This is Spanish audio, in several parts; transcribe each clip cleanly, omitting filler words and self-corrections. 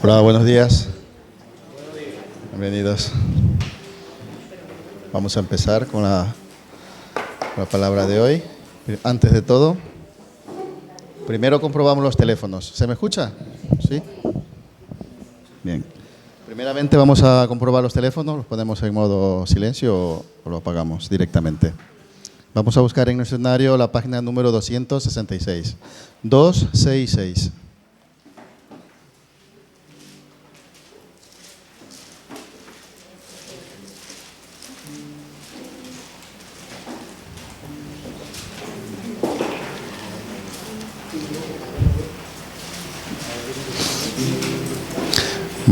Hola, buenos días. Bienvenidos. Vamos a empezar con la palabra de hoy. Antes de todo, primero comprobamos los teléfonos. ¿Se me escucha? ¿Sí? Bien. Primeramente vamos a comprobar los teléfonos. Los ponemos en modo silencio o lo apagamos directamente. Vamos a buscar en nuestro escenario la página número 266. 266.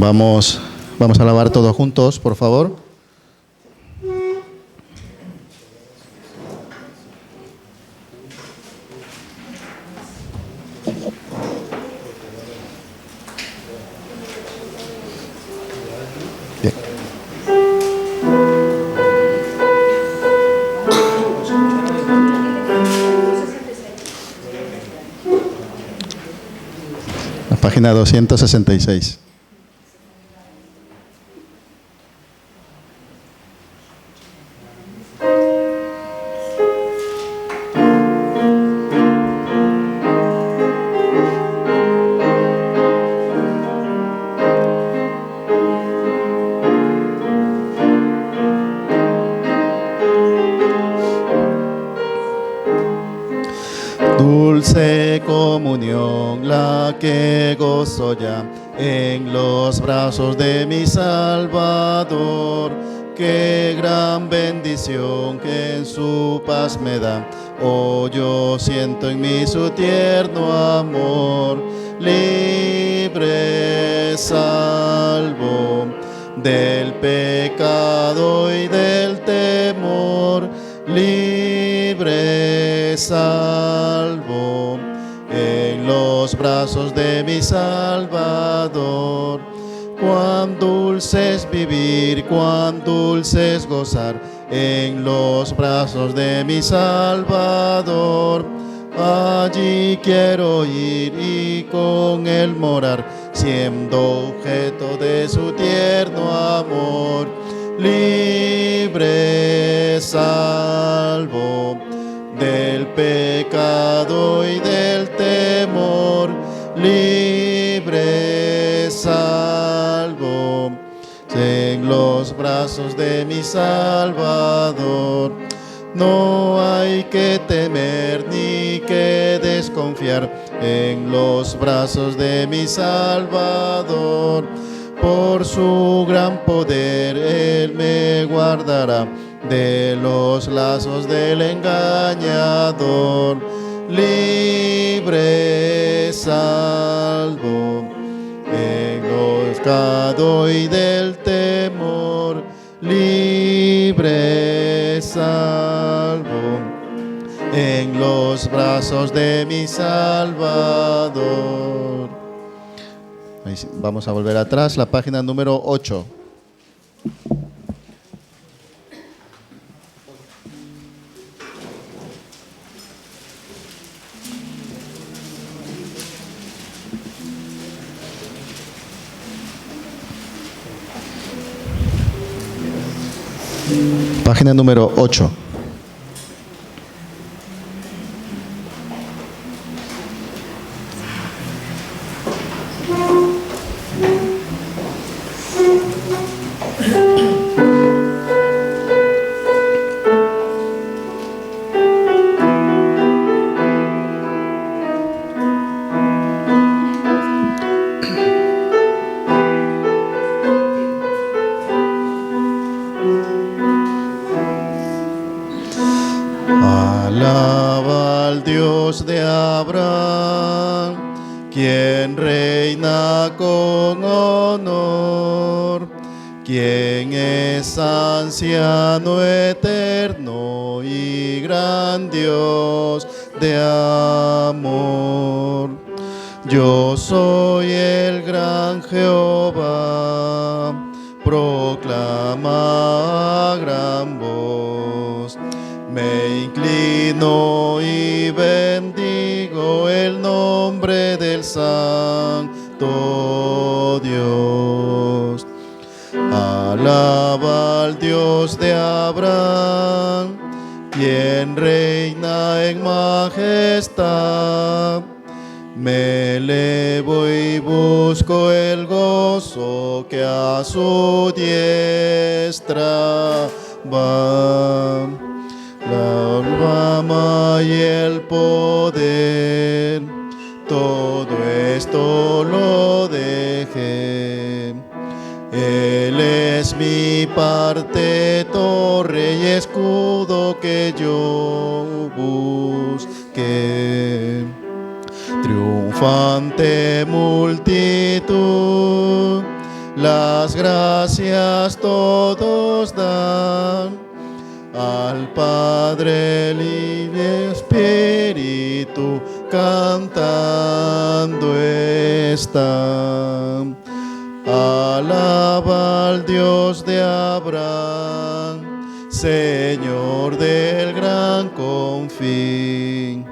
Vamos a alabar todos juntos, por favor. Bien. La página 266. Dulce comunión, la que gozo ya en los brazos de mi Salvador. Qué gran bendición que en su paz me da. Oh, yo siento en mí su tierno amor. Libre, salvo del pecado y del temor. Libre, salvo en los brazos de mi Salvador. Cuán dulce es vivir, cuán dulce es gozar en los brazos de mi Salvador. Allí quiero ir y con él morar, siendo objeto de su tierno amor. Libre, salvo del pecado y del temor. Libre, salvo en los brazos de mi Salvador. No hay que temer ni que desconfiar en los brazos de mi Salvador. Por su gran poder Él me guardará de los lazos del engañador. Libre, salvo en los pecado y del temor. Libre, salvo en los brazos de mi Salvador. Vamos a volver atrás, la página número 8. Página número 8. Alaba al Dios de Abraham, quien reina con honor, quien es anciano eterno y gran Dios de amor. Yo soy el gran Jehová, proclama a gran voz. Me inclino y bendigo el nombre del Santo Dios. Dios. Alaba al Dios de Abraham, quien reina en majestad. Me elevo y busco el gozo que a su diestra va. La fama y el poder, todo esto lo dejé. Él es mi parte, torre y escudo que yo busqué. Triunfante multitud, las gracias todos dan al Padre, el Hijo y Espíritu, cantando están. Alaba al Dios de Abraham, Señor del gran confín,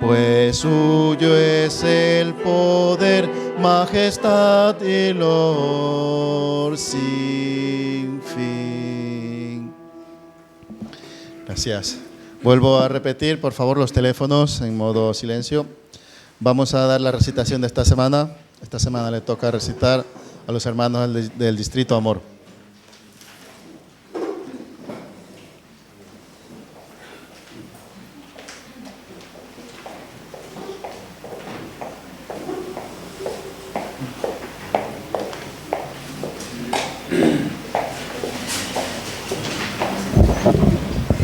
pues suyo es el poder, majestad y honor sin fin. Gracias. Vuelvo a repetir, por favor, los teléfonos en modo silencio. Vamos a dar la recitación de esta semana. Esta semana le toca recitar a los hermanos del Distrito Amor.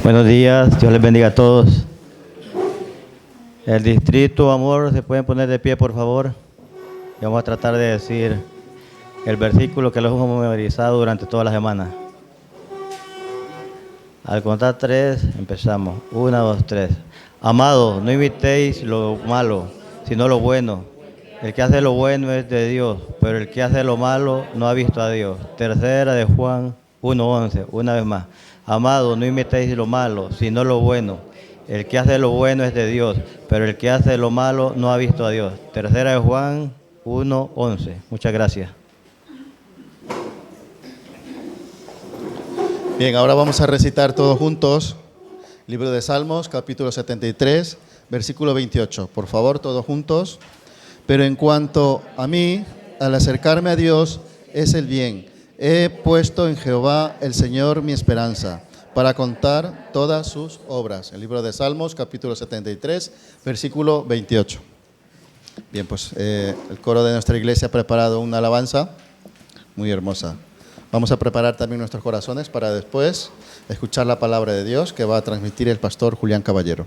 Buenos días, Dios les bendiga a todos. El Distrito Amor, ¿se pueden poner de pie, por favor? Y vamos a tratar de decir el versículo que los hemos memorizado durante toda la semana. Al contar 3, empezamos. 1, 2, 3. Amados, no imitéis lo malo, sino lo bueno. El que hace lo bueno es de Dios, pero el que hace lo malo no ha visto a Dios. Tercera de Juan 1:11, una vez más. Amados, no imitéis lo malo, sino lo bueno. El que hace lo bueno es de Dios, pero el que hace lo malo no ha visto a Dios. Tercera de Juan 1:11. Muchas gracias. Bien, ahora vamos a recitar todos juntos Libro de Salmos, capítulo 73, versículo 28. Por favor, todos juntos. Pero en cuanto a mí, al acercarme a Dios, es el bien. He puesto en Jehová el Señor mi esperanza, para contar todas sus obras. El libro de Salmos, capítulo 73, versículo 28. Bien, pues el coro de nuestra iglesia ha preparado una alabanza muy hermosa. Vamos a preparar también nuestros corazones para después escuchar la palabra de Dios que va a transmitir el pastor Julián Caballero.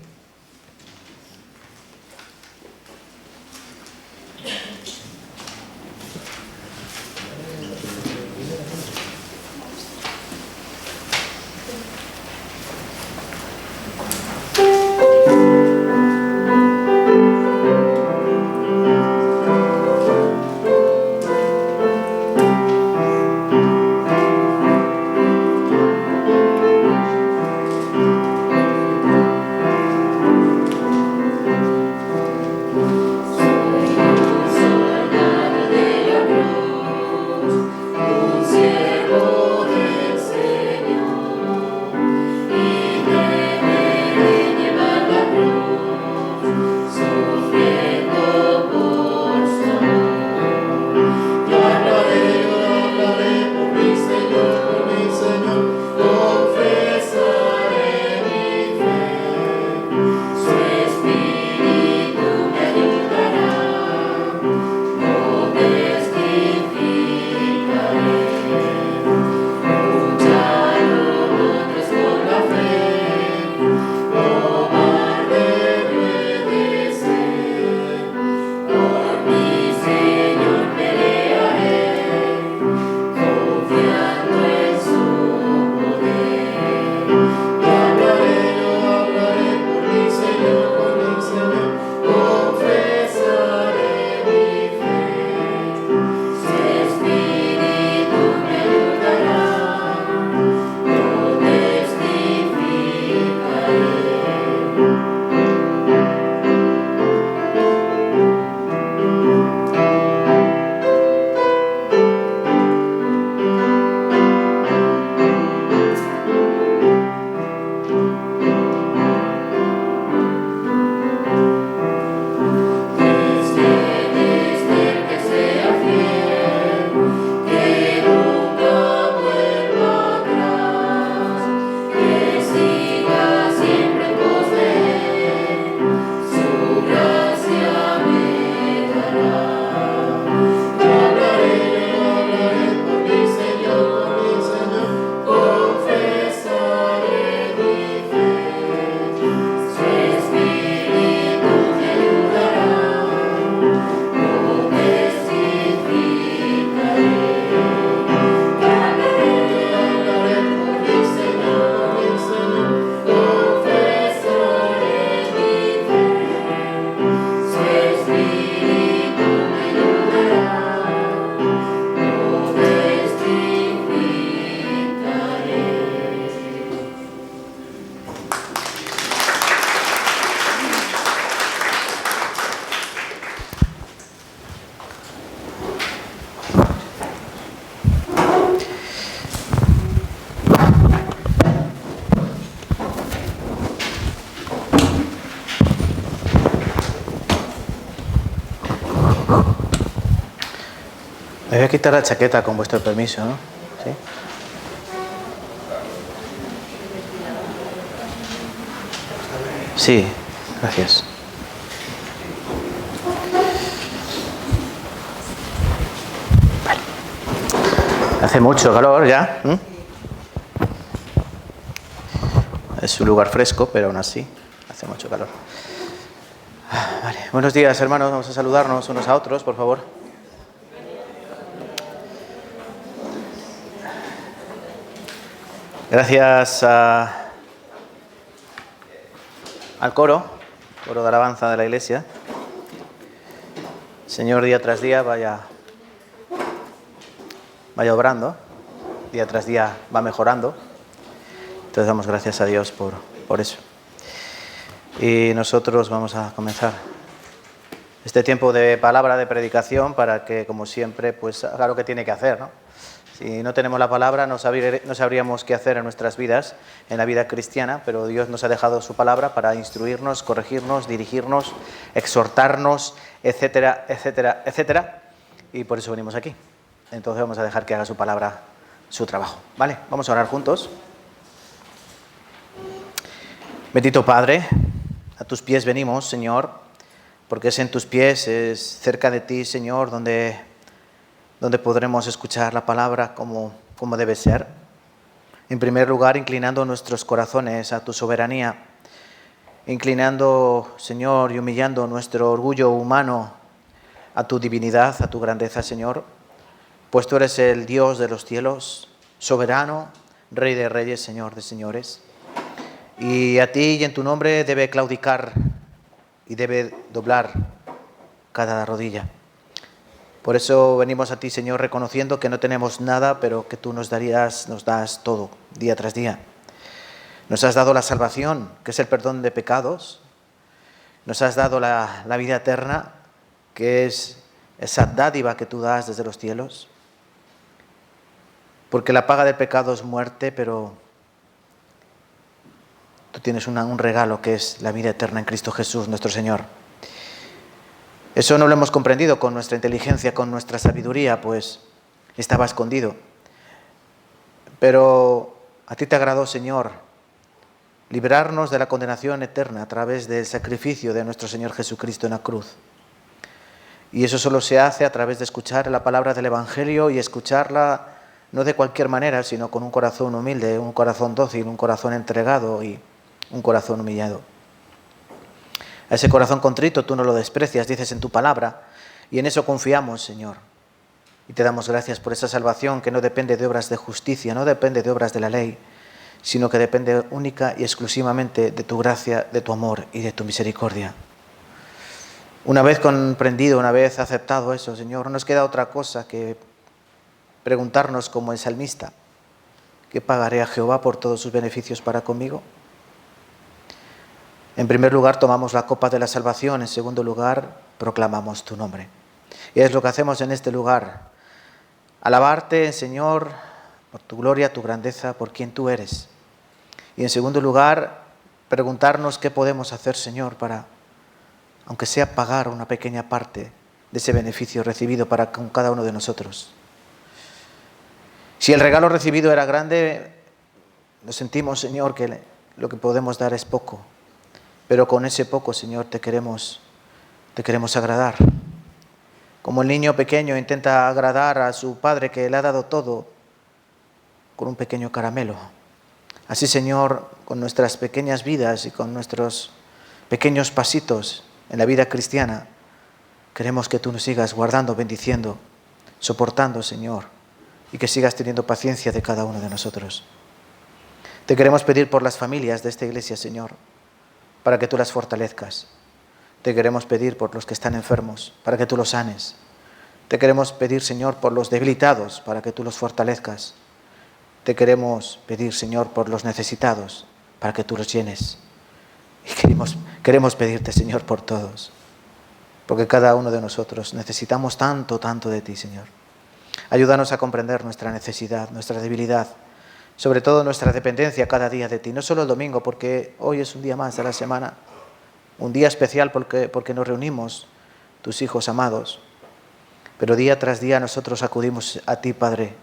a quitar la chaqueta con vuestro permiso, ¿no? ¿Sí? Sí, gracias. Vale. Hace mucho calor ya. Es un lugar fresco, pero aún así hace mucho calor. Vale. Buenos días, hermanos. Vamos a saludarnos unos a otros, por favor. Gracias al coro de alabanza de la iglesia. Señor, día tras día vaya obrando, día tras día va mejorando. Entonces damos gracias a Dios por eso. Y nosotros vamos a comenzar este tiempo de palabra, de predicación, para que, como siempre, pues haga lo que tiene que hacer, ¿no? Si no tenemos la palabra, no sabríamos qué hacer en nuestras vidas, en la vida cristiana, pero Dios nos ha dejado su palabra para instruirnos, corregirnos, dirigirnos, exhortarnos, etcétera, etcétera, etcétera. Y por eso venimos aquí. Entonces vamos a dejar que haga su palabra su trabajo. ¿Vale? Vamos a orar juntos. Bendito Padre, a tus pies venimos, Señor, porque es en tus pies, es cerca de ti, Señor, donde podremos escuchar la palabra como debe ser. En primer lugar, inclinando nuestros corazones a tu soberanía, inclinando, Señor, y humillando nuestro orgullo humano a tu divinidad, a tu grandeza, Señor, pues tú eres el Dios de los cielos, soberano, Rey de reyes, Señor de señores. Y a ti y en tu nombre debe claudicar y debe doblar cada rodilla. Por eso venimos a ti, Señor, reconociendo que no tenemos nada, pero que tú nos das todo, día tras día. Nos has dado la salvación, que es el perdón de pecados. Nos has dado la vida eterna, que es esa dádiva que tú das desde los cielos. Porque la paga del pecado es muerte, pero tú tienes un regalo que es la vida eterna en Cristo Jesús, nuestro Señor. Eso no lo hemos comprendido con nuestra inteligencia, con nuestra sabiduría, pues estaba escondido. Pero a ti te agradó, Señor, librarnos de la condenación eterna a través del sacrificio de nuestro Señor Jesucristo en la cruz. Y eso solo se hace a través de escuchar la palabra del Evangelio y escucharla no de cualquier manera, sino con un corazón humilde, un corazón dócil, un corazón entregado y un corazón humillado. A ese corazón contrito tú no lo desprecias, dices en tu palabra, y en eso confiamos, Señor. Y te damos gracias por esa salvación que no depende de obras de justicia, no depende de obras de la ley, sino que depende única y exclusivamente de tu gracia, de tu amor y de tu misericordia. Una vez comprendido, una vez aceptado eso, Señor, no nos queda otra cosa que preguntarnos como el salmista: ¿qué pagaré a Jehová por todos sus beneficios para conmigo? En primer lugar, tomamos la copa de la salvación. En segundo lugar, proclamamos tu nombre. Y es lo que hacemos en este lugar. Alabarte, Señor, por tu gloria, tu grandeza, por quien tú eres. Y en segundo lugar, preguntarnos qué podemos hacer, Señor, para, aunque sea pagar una pequeña parte de ese beneficio recibido para con cada uno de nosotros. Si el regalo recibido era grande, nos sentimos, Señor, que lo que podemos dar es poco. Pero con ese poco, Señor, te queremos agradar. Como el niño pequeño intenta agradar a su padre que le ha dado todo con un pequeño caramelo. Así, Señor, con nuestras pequeñas vidas y con nuestros pequeños pasitos en la vida cristiana, queremos que tú nos sigas guardando, bendiciendo, soportando, Señor, y que sigas teniendo paciencia de cada uno de nosotros. Te queremos pedir por las familias de esta iglesia, Señor, para que tú las fortalezcas. Te queremos pedir por los que están enfermos, para que tú los sanes. Te queremos pedir, Señor, por los debilitados, para que tú los fortalezcas. Te queremos pedir, Señor, por los necesitados, para que tú los llenes. Y queremos pedirte, Señor, por todos, porque cada uno de nosotros necesitamos tanto, tanto de ti, Señor. Ayúdanos a comprender nuestra necesidad, nuestra debilidad, sobre todo nuestra dependencia cada día de ti, no solo el domingo, porque hoy es un día más de la semana, un día especial porque nos reunimos, tus hijos amados, Pero día tras día nosotros acudimos a ti, Padre,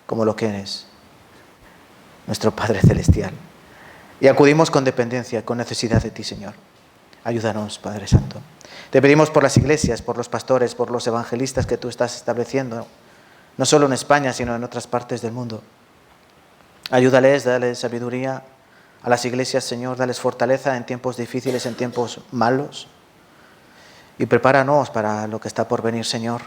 como lo que eres, nuestro Padre Celestial. Y acudimos con dependencia, con necesidad de ti, Señor. Ayúdanos, Padre Santo. Te pedimos por las iglesias, por los pastores, por los evangelistas que tú estás estableciendo, no solo en España, sino en otras partes del mundo. Ayúdales, dale sabiduría a las iglesias, Señor, dales fortaleza en tiempos difíciles, en tiempos malos. Y prepáranos para lo que está por venir, Señor.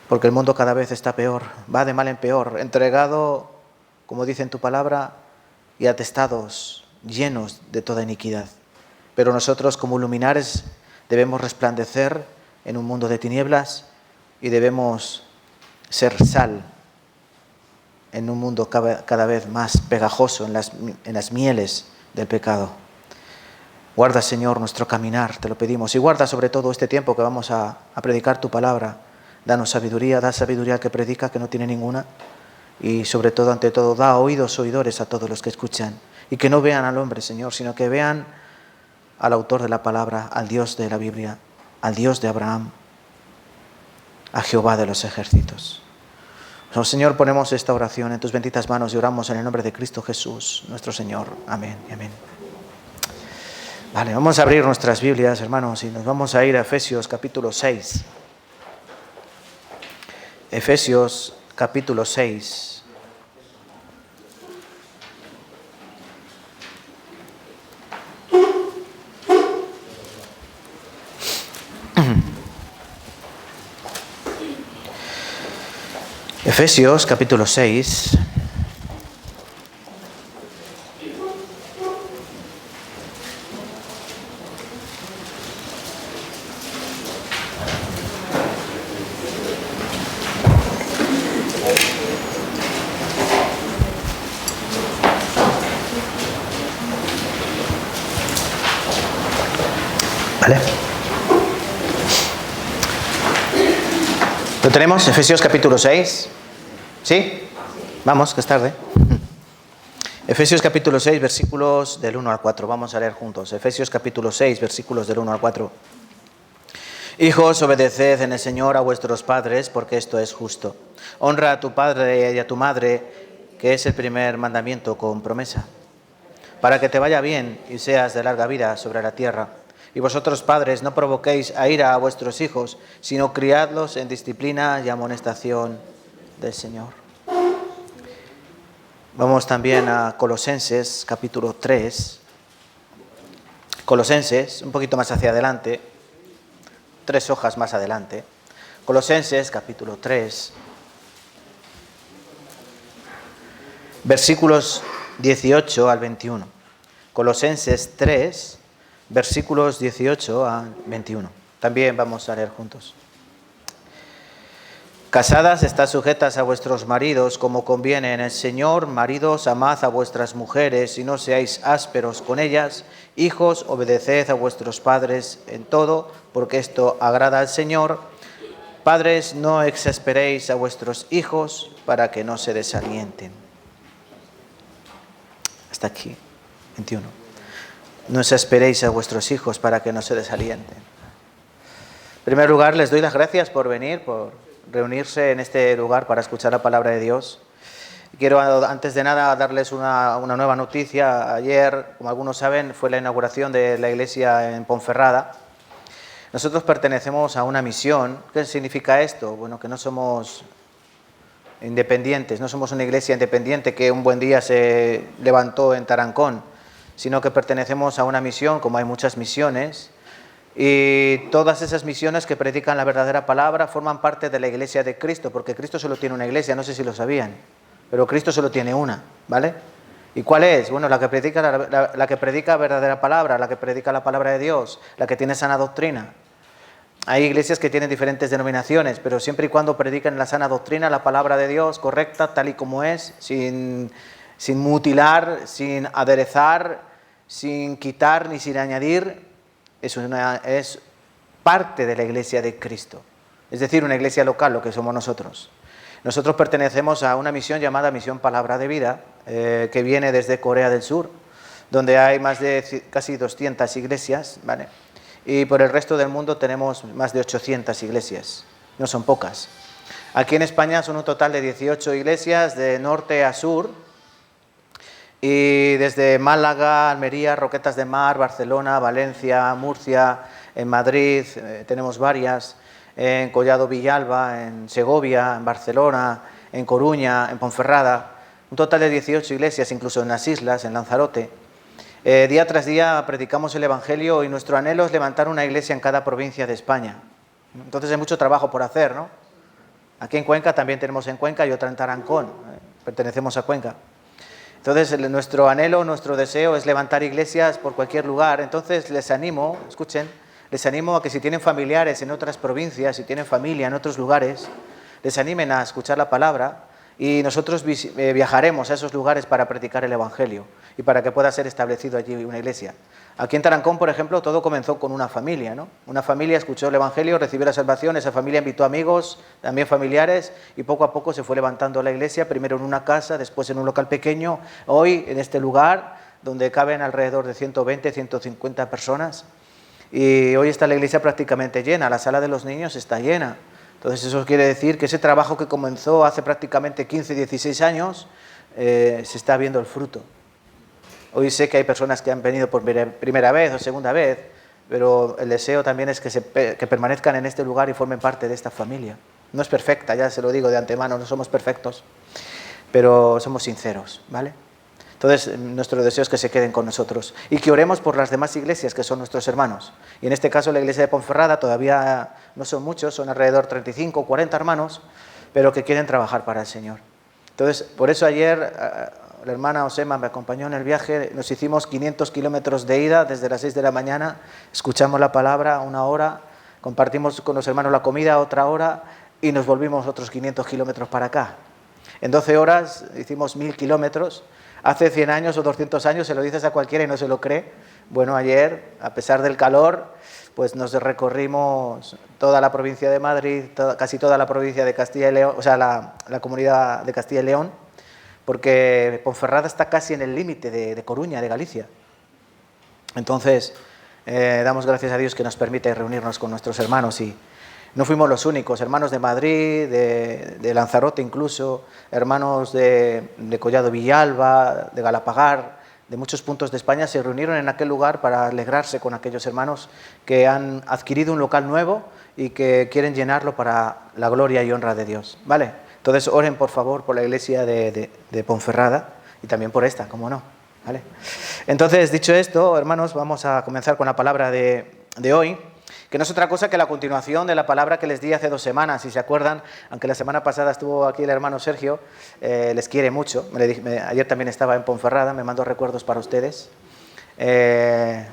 Porque el mundo cada vez está peor, va de mal en peor, entregado, como dice en tu palabra, y atestados, llenos de toda iniquidad. Pero nosotros como luminares debemos resplandecer en un mundo de tinieblas y debemos ser sal en un mundo cada vez más pegajoso en las mieles del pecado. Guarda, Señor, nuestro caminar, te lo pedimos. Y guarda sobre todo este tiempo que vamos a predicar tu palabra. Danos sabiduría, da sabiduría al que predica, que no tiene ninguna. Y sobre todo, ante todo, da oidores a todos los que escuchan. Y que no vean al hombre, Señor, sino que vean al autor de la palabra, al Dios de la Biblia, al Dios de Abraham, a Jehová de los ejércitos. Oh, Señor, ponemos esta oración en tus benditas manos y oramos en el nombre de Cristo Jesús, nuestro Señor. Amén y amén. Vale, vamos a abrir nuestras Biblias, hermanos, y nos vamos a ir a Efesios capítulo 6. Efesios capítulo 6. Efesios capítulo 6. ¿Vale? ¿Lo tenemos? Efesios capítulo 6. ¿Sí? Vamos, que es tarde. Efesios capítulo 6, versículos del 1 al 4. Vamos a leer juntos. Efesios capítulo 6, versículos del 1 al 4. Hijos, obedeced en el Señor a vuestros padres, porque esto es justo. Honra a tu padre y a tu madre, que es el primer mandamiento con promesa, para que te vaya bien y seas de larga vida sobre la tierra. Y vosotros, padres, no provoquéis a ira a vuestros hijos, sino criadlos en disciplina y amonestación del Señor. Vamos también a Colosenses, capítulo 3. Colosenses, un poquito más hacia adelante, 3 hojas más adelante. Colosenses, capítulo 3, versículos 18 al 21. Colosenses 3, versículos 18 al 21. También vamos a leer juntos. Casadas, estad sujetas a vuestros maridos como conviene en el Señor. Maridos, amad a vuestras mujeres y no seáis ásperos con ellas. Hijos, obedeced a vuestros padres en todo, porque esto agrada al Señor. Padres, no exasperéis a vuestros hijos para que no se desalienten. Hasta aquí, 21. No exasperéis a vuestros hijos para que no se desalienten. En primer lugar, les doy las gracias por venir, por reunirse en este lugar para escuchar la palabra de Dios. Quiero, antes de nada, darles una nueva noticia. Ayer, como algunos saben, fue la inauguración de la iglesia en Ponferrada. Nosotros pertenecemos a una misión. ¿Qué significa esto? Bueno, que no somos independientes, no somos una iglesia independiente que un buen día se levantó en Tarancón, sino que pertenecemos a una misión, como hay muchas misiones. Y todas esas misiones que predican la verdadera palabra forman parte de la iglesia de Cristo, porque Cristo solo tiene una iglesia, no sé si lo sabían, pero Cristo solo tiene una, ¿vale? ¿Y cuál es? Bueno, la que predica la que predica verdadera palabra, la que predica la palabra de Dios, la que tiene sana doctrina. Hay iglesias que tienen diferentes denominaciones, pero siempre y cuando predican la sana doctrina, la palabra de Dios correcta, tal y como es, sin mutilar, sin aderezar, sin quitar ni sin añadir, es parte de la iglesia de Cristo. Es decir, una iglesia local, lo que somos nosotros. Nosotros pertenecemos a una misión llamada Misión Palabra de Vida, que viene desde Corea del Sur, donde hay más de casi 200 iglesias, ¿vale? y por el resto del mundo tenemos más de 800 iglesias. No son pocas. Aquí en España son un total de 18 iglesias de norte a sur, y desde Málaga, Almería, Roquetas de Mar, Barcelona, Valencia, Murcia, en Madrid tenemos varias, en Collado Villalba, en Segovia, en Barcelona, en Coruña, en Ponferrada, un total de 18 iglesias, incluso en las islas, en Lanzarote. Día tras día predicamos el Evangelio y nuestro anhelo es levantar una iglesia en cada provincia de España. Entonces hay mucho trabajo por hacer, ¿no? Aquí en Cuenca también tenemos en Cuenca y otra en Tarancón, pertenecemos a Cuenca. Entonces nuestro anhelo, nuestro deseo es levantar iglesias por cualquier lugar. Entonces les animo, escuchen, les animo a que si tienen familiares en otras provincias, si tienen familia en otros lugares, les animen a escuchar la palabra y nosotros viajaremos a esos lugares para predicar el Evangelio y para que pueda ser establecido allí una iglesia. Aquí en Tarancón, por ejemplo, todo comenzó con una familia, ¿no? Una familia escuchó el Evangelio, recibió la salvación, esa familia invitó amigos, también familiares, y poco a poco se fue levantando la iglesia, primero en una casa, después en un local pequeño, hoy en este lugar donde caben alrededor de 120, 150 personas, y hoy está la iglesia prácticamente llena, la sala de los niños está llena. Entonces eso quiere decir que ese trabajo que comenzó hace prácticamente 15, 16 años, se está viendo el fruto. Hoy sé que hay personas que han venido por primera vez o segunda vez, pero el deseo también es que permanezcan en este lugar y formen parte de esta familia. No es perfecta, ya se lo digo de antemano, no somos perfectos, pero somos sinceros, ¿vale? Entonces, nuestro deseo es que se queden con nosotros y que oremos por las demás iglesias que son nuestros hermanos. Y en este caso la iglesia de Ponferrada todavía no son muchos, son alrededor de 35 o 40 hermanos, pero que quieren trabajar para el Señor. Entonces, por eso ayer la hermana Osema me acompañó en el viaje, nos hicimos 500 kilómetros de ida desde las 6 de la mañana, escuchamos la palabra 1 hora, compartimos con los hermanos la comida 1 hora y nos volvimos otros 500 kilómetros para acá. En 12 horas hicimos 1000 kilómetros. Hace 100 años o 200 años se lo dices a cualquiera y no se lo cree. Bueno, ayer, a pesar del calor, pues nos recorrimos toda la provincia de Madrid, casi toda la provincia de Castilla y León, o sea, la comunidad de Castilla y León, porque Ponferrada está casi en el límite de Coruña, de Galicia. Entonces, damos gracias a Dios que nos permite reunirnos con nuestros hermanos y no fuimos los únicos, hermanos de Madrid, de Lanzarote incluso, hermanos de Collado Villalba, de Galapagar, de muchos puntos de España se reunieron en aquel lugar para alegrarse con aquellos hermanos que han adquirido un local nuevo y que quieren llenarlo para la gloria y honra de Dios, ¿vale? Entonces oren por favor por la iglesia de Ponferrada y también por esta, cómo no, ¿vale? Entonces, dicho esto, hermanos, vamos a comenzar con la palabra de hoy, que no es otra cosa que la continuación de la palabra que les di hace 2 semanas, si se acuerdan, aunque la semana pasada estuvo aquí el hermano Sergio, les quiere mucho, ayer también estaba en Ponferrada, me mandó recuerdos para ustedes.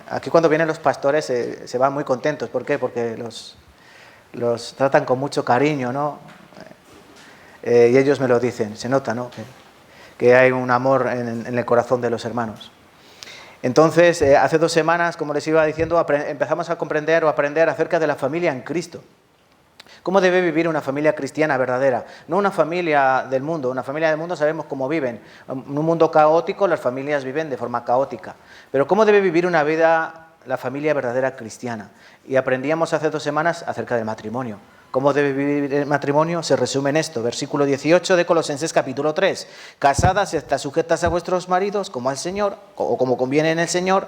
Aquí cuando vienen los pastores se van muy contentos, ¿por qué? Porque los tratan con mucho cariño, ¿no? Y ellos me lo dicen, se nota, ¿no? Que hay un amor en el corazón de los hermanos. Entonces, hace 2 semanas, como les iba diciendo, empezamos a comprender o aprender acerca de la familia en Cristo. ¿Cómo debe vivir una familia cristiana verdadera? No una familia del mundo. Una familia del mundo sabemos cómo viven. En un mundo caótico, las familias viven de forma caótica. Pero ¿cómo debe vivir una vida la familia verdadera cristiana? Y aprendíamos hace 2 semanas acerca del matrimonio. ¿Cómo debe vivir el matrimonio? Se resume en esto, versículo 18 de Colosenses capítulo 3. Casadas, estad sujetas a vuestros maridos como al Señor, o como conviene en el Señor.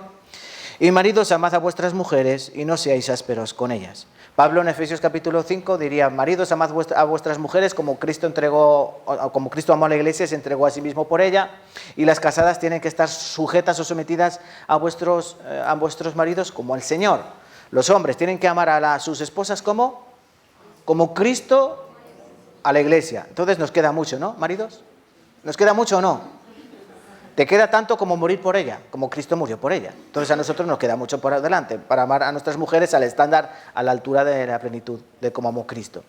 Y maridos, amad a vuestras mujeres y no seáis ásperos con ellas. Pablo en Efesios capítulo 5 diría, maridos, amad a vuestras mujeres como Cristo amó a la iglesia y se entregó a sí mismo por ella. Y las casadas tienen que estar sujetas o sometidas a vuestros maridos como al Señor. Los hombres tienen que amar a sus esposas como Cristo a la iglesia. Entonces nos queda mucho, ¿no, maridos? ¿Nos queda mucho o no? Te queda tanto como morir por ella, como Cristo murió por ella. Entonces a nosotros nos queda mucho por delante para amar a nuestras mujeres al estándar, a la altura de la plenitud de como amó Cristo.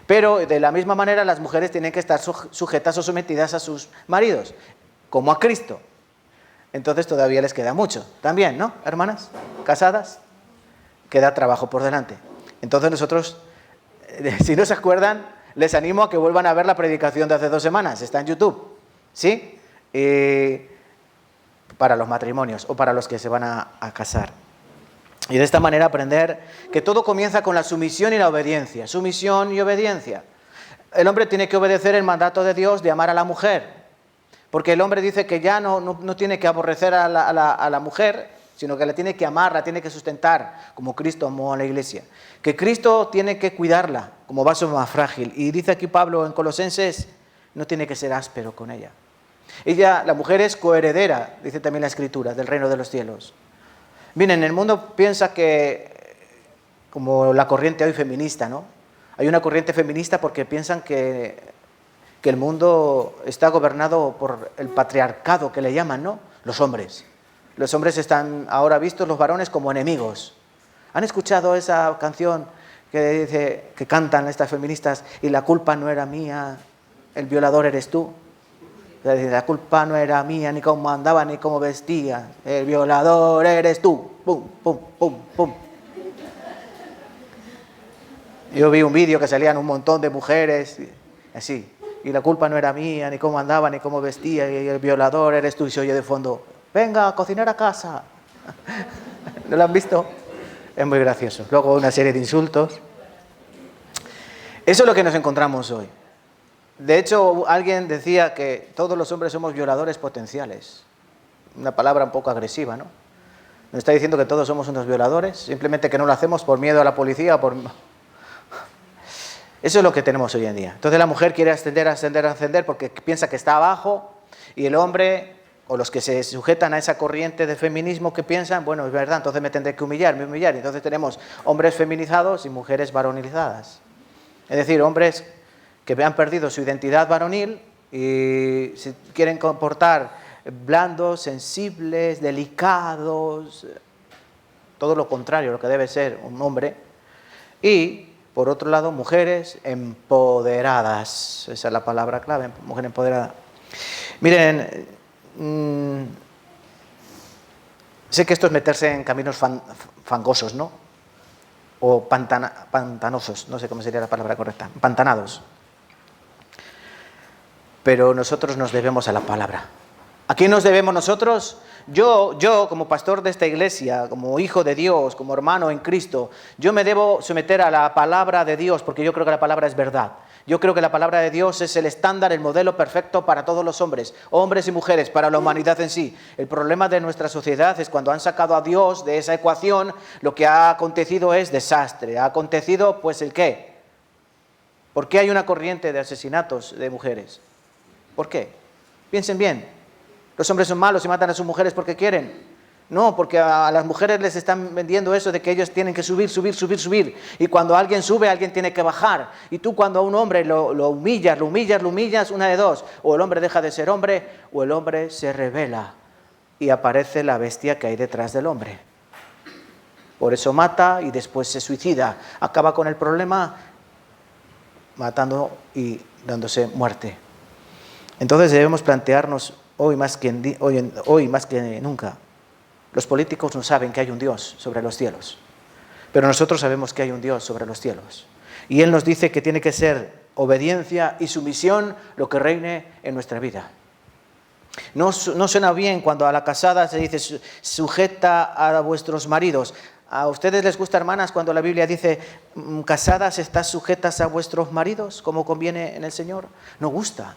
Pero de la misma manera las mujeres tienen que estar sujetas o sometidas a sus maridos, como a Cristo. Entonces todavía les queda mucho. También, ¿no, hermanas? ¿Casadas? Queda trabajo por delante. Entonces nosotros, si no se acuerdan, les animo a que vuelvan a ver la predicación de hace 2 semanas. Está en YouTube, ¿sí? Para los matrimonios o para los que se van a casar. Y de esta manera aprender que todo comienza con la sumisión y la obediencia. Sumisión y obediencia. El hombre tiene que obedecer el mandato de Dios de amar a la mujer. Porque el hombre dice que ya no tiene que aborrecer a la mujer, sino que la tiene que amar, la tiene que sustentar, como Cristo amó a la iglesia. Que Cristo tiene que cuidarla como vaso más frágil. Y dice aquí Pablo en Colosenses, no tiene que ser áspero con ella. Ella, la mujer, es coheredera, dice también la Escritura, del reino de los cielos. Miren, el mundo piensa que, como la corriente hoy feminista, ¿no? Hay una corriente feminista porque piensan que el mundo está gobernado por el patriarcado, que le llaman, ¿no? Los hombres. Los hombres están ahora vistos, los varones, como enemigos. ¿Han escuchado esa canción que dice, que cantan estas feministas, y la culpa no era mía, el violador eres tú? La culpa no era mía, ni cómo andaba, ni cómo vestía. El violador eres tú. Pum, pum, pum, pum. Yo vi un vídeo que salían un montón de mujeres, así. Y la culpa no era mía, ni cómo andaba, ni cómo vestía. Y el violador eres tú. Y se oye de fondo, venga a cocinar a casa. ¿No lo han visto? Es muy gracioso. Luego una serie de insultos. Eso es lo que nos encontramos hoy. De hecho, alguien decía que todos los hombres somos violadores potenciales. Una palabra un poco agresiva, ¿no? Nos está diciendo que todos somos unos violadores, simplemente que no lo hacemos por miedo a la policía o por... Eso es lo que tenemos hoy en día. Entonces la mujer quiere ascender porque piensa que está abajo, y el hombre, o los que se sujetan a esa corriente de feminismo, que piensan, bueno, es verdad, entonces me tendré que humillar. Entonces tenemos hombres feminizados y mujeres varonilizadas. Es decir, hombres que han perdido su identidad varonil y se quieren comportar blandos, sensibles, delicados, todo lo contrario, lo que debe ser un hombre. Y, por otro lado, mujeres empoderadas. Esa es la palabra clave, mujer empoderada. Miren, sé que esto es meterse en caminos fangosos, ¿no? O pantanosos, no sé cómo sería la palabra correcta, pantanados. Pero nosotros nos debemos a la palabra. ¿A quién nos debemos nosotros? Yo, como pastor de esta iglesia, como hijo de Dios, como hermano en Cristo, yo me debo someter a la palabra de Dios, porque yo creo que la palabra es verdad. Yo creo que la palabra de Dios es el estándar, el modelo perfecto para todos los hombres y mujeres, para la humanidad en sí. El problema de nuestra sociedad es cuando han sacado a Dios de esa ecuación, lo que ha acontecido es desastre. Ha acontecido, pues, ¿el qué? ¿Por qué hay una corriente de asesinatos de mujeres? ¿Por qué? Piensen bien. ¿Los hombres son malos y matan a sus mujeres porque quieren? No, porque a las mujeres les están vendiendo eso de que ellos tienen que subir. Y cuando alguien sube, alguien tiene que bajar. Y tú, cuando a un hombre lo humillas, una de dos. O el hombre deja de ser hombre, o el hombre se rebela y aparece la bestia que hay detrás del hombre. Por eso mata y después se suicida. Acaba con el problema matando y dándose muerte. Entonces debemos plantearnos hoy más que nunca. Los políticos no saben que hay un Dios sobre los cielos, pero nosotros sabemos que hay un Dios sobre los cielos. Y Él nos dice que tiene que ser obediencia y sumisión lo que reine en nuestra vida. No suena bien cuando a la casada se dice sujeta a vuestros maridos. ¿A ustedes les gusta, hermanas, cuando la Biblia dice casadas estás sujetas a vuestros maridos como conviene en el Señor? No gusta.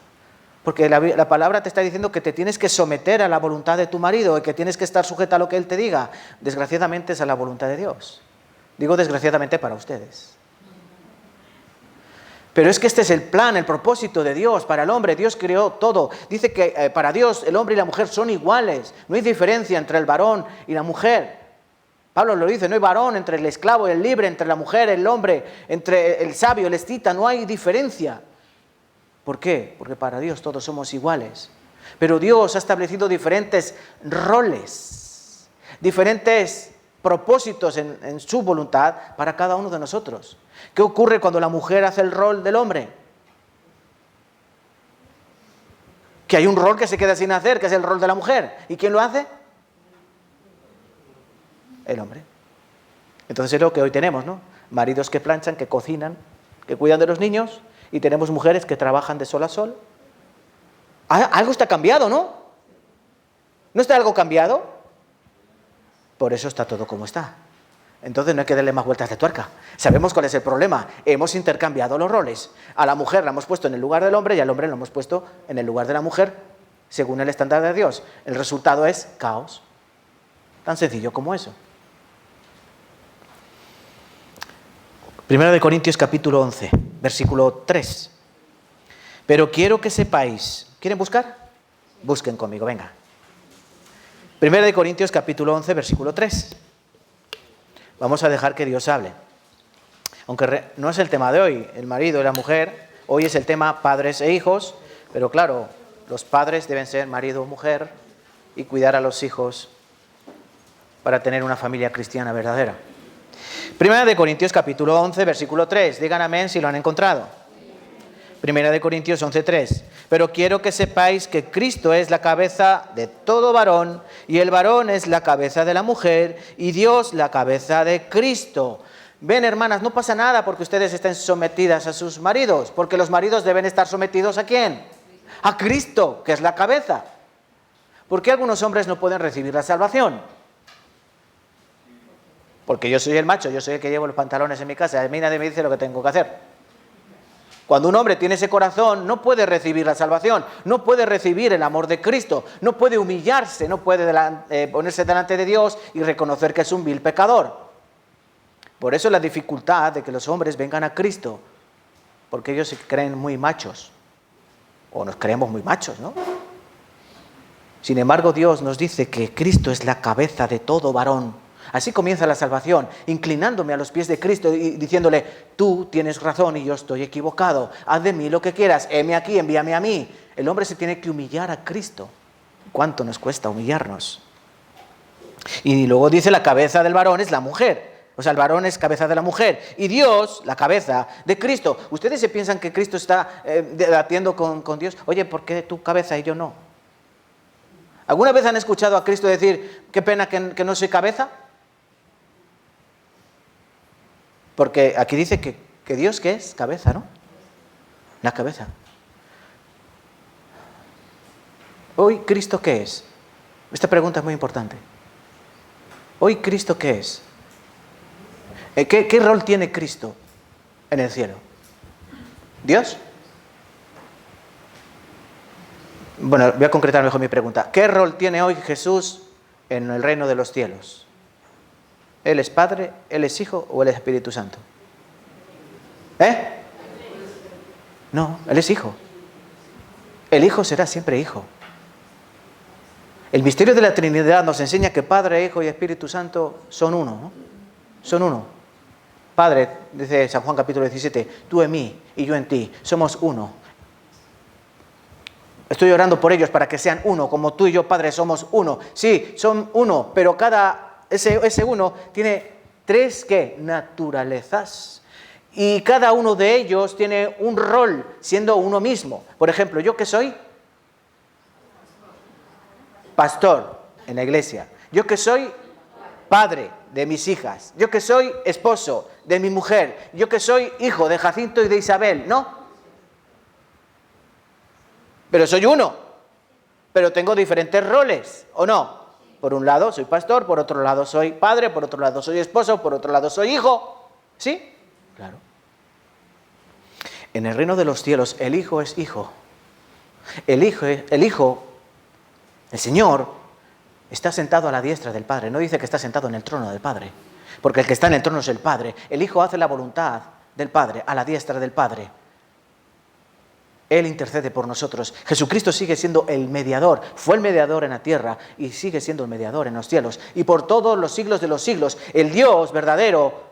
Porque la palabra te está diciendo que te tienes que someter a la voluntad de tu marido y que tienes que estar sujeta a lo que él te diga. Desgraciadamente es a la voluntad de Dios. Digo desgraciadamente para ustedes. Pero es que este es el plan, el propósito de Dios para el hombre. Dios creó todo. Dice que para Dios el hombre y la mujer son iguales. No hay diferencia entre el varón y la mujer. Pablo lo dice, no hay varón entre el esclavo y el libre, entre la mujer, el hombre, entre el sabio, el escita, no hay diferencia. ¿Por qué? Porque para Dios todos somos iguales. Pero Dios ha establecido diferentes roles, diferentes propósitos en su voluntad para cada uno de nosotros. ¿Qué ocurre cuando la mujer hace el rol del hombre? Que hay un rol que se queda sin hacer, que es el rol de la mujer. ¿Y quién lo hace? El hombre. Entonces es lo que hoy tenemos, ¿no? Maridos que planchan, que cocinan, que cuidan de los niños. Y tenemos mujeres que trabajan de sol a sol. Algo está cambiado, ¿no? ¿No está algo cambiado? Por eso está todo como está. Entonces no hay que darle más vueltas de tuerca. Sabemos cuál es el problema. Hemos intercambiado los roles. A la mujer la hemos puesto en el lugar del hombre y al hombre lo hemos puesto en el lugar de la mujer, según el estándar de Dios. El resultado es caos. Tan sencillo como eso. 1 Corintios capítulo 11, versículo 3. Pero quiero que sepáis. ¿Quieren buscar? Busquen conmigo, venga. 1 Corintios capítulo 11, versículo 3. Vamos a dejar que Dios hable. Aunque no es el tema de hoy, el marido y la mujer. Hoy es el tema padres e hijos. Pero claro, los padres deben ser marido o mujer y cuidar a los hijos para tener una familia cristiana verdadera. 1 Corintios capítulo 11, versículo 3. Digan amén si lo han encontrado. 1 Corintios 11, 3. Pero quiero que sepáis que Cristo es la cabeza de todo varón, y el varón es la cabeza de la mujer, y Dios la cabeza de Cristo. Ven, hermanas, no pasa nada porque ustedes estén sometidas a sus maridos, porque los maridos deben estar sometidos ¿a quién? A Cristo, que es la cabeza. ¿Por qué algunos hombres no pueden recibir la salvación? Porque yo soy el macho, yo soy el que llevo los pantalones en mi casa, a mí nadie me dice lo que tengo que hacer. Cuando un hombre tiene ese corazón, no puede recibir la salvación, no puede recibir el amor de Cristo, no puede humillarse, no puede ponerse delante de Dios y reconocer que es un vil pecador. Por eso la dificultad de que los hombres vengan a Cristo, porque ellos se creen muy machos, o nos creemos muy machos, ¿no? Sin embargo, Dios nos dice que Cristo es la cabeza de todo varón. Así comienza la salvación, inclinándome a los pies de Cristo y diciéndole, tú tienes razón y yo estoy equivocado, haz de mí lo que quieras, heme aquí, envíame a mí. El hombre se tiene que humillar a Cristo. ¿Cuánto nos cuesta humillarnos? Y luego dice, la cabeza del varón es la mujer. O sea, el varón es cabeza de la mujer y Dios, la cabeza de Cristo. ¿Ustedes se piensan que Cristo está debatiendo con Dios? Oye, ¿por qué tu cabeza y yo no? ¿Alguna vez han escuchado a Cristo decir, qué pena que no soy cabeza? Porque aquí dice que Dios, ¿qué es? Cabeza, ¿no? La cabeza. Hoy, ¿Cristo qué es? Esta pregunta es muy importante. Hoy, ¿Cristo qué es? ¿Qué rol tiene Cristo en el cielo? ¿Dios? Bueno, voy a concretar mejor mi pregunta. ¿Qué rol tiene hoy Jesús en el reino de los cielos? ¿Él es Padre, Él es Hijo o Él es Espíritu Santo? No, Él es Hijo. El Hijo será siempre Hijo. El misterio de la Trinidad nos enseña que Padre, Hijo y Espíritu Santo son uno, ¿no? Son uno. Padre, dice San Juan capítulo 17, tú en mí y yo en ti, somos uno. Estoy orando por ellos para que sean uno, como tú y yo, Padre, somos uno. Sí, son uno, pero ese uno tiene tres ¿qué? Naturalezas. Y cada uno de ellos tiene un rol siendo uno mismo. Por ejemplo, ¿yo qué soy? Pastor en la iglesia. ¿Yo qué soy? Padre de mis hijas. ¿Yo qué soy? Esposo de mi mujer. ¿Yo qué soy? Hijo de Jacinto y de Isabel. ¿No? Pero soy uno. Pero tengo diferentes roles, ¿o no? Por un lado soy pastor, por otro lado soy padre, por otro lado soy esposo, por otro lado soy hijo. ¿Sí? Claro. En el reino de los cielos el Hijo es Hijo. El Hijo, el Señor, está sentado a la diestra del Padre. No dice que está sentado en el trono del Padre, porque el que está en el trono es el Padre. El Hijo hace la voluntad del Padre, a la diestra del Padre. Él intercede por nosotros. Jesucristo sigue siendo el mediador. Fue el mediador en la tierra y sigue siendo el mediador en los cielos. Y por todos los siglos de los siglos, el Dios verdadero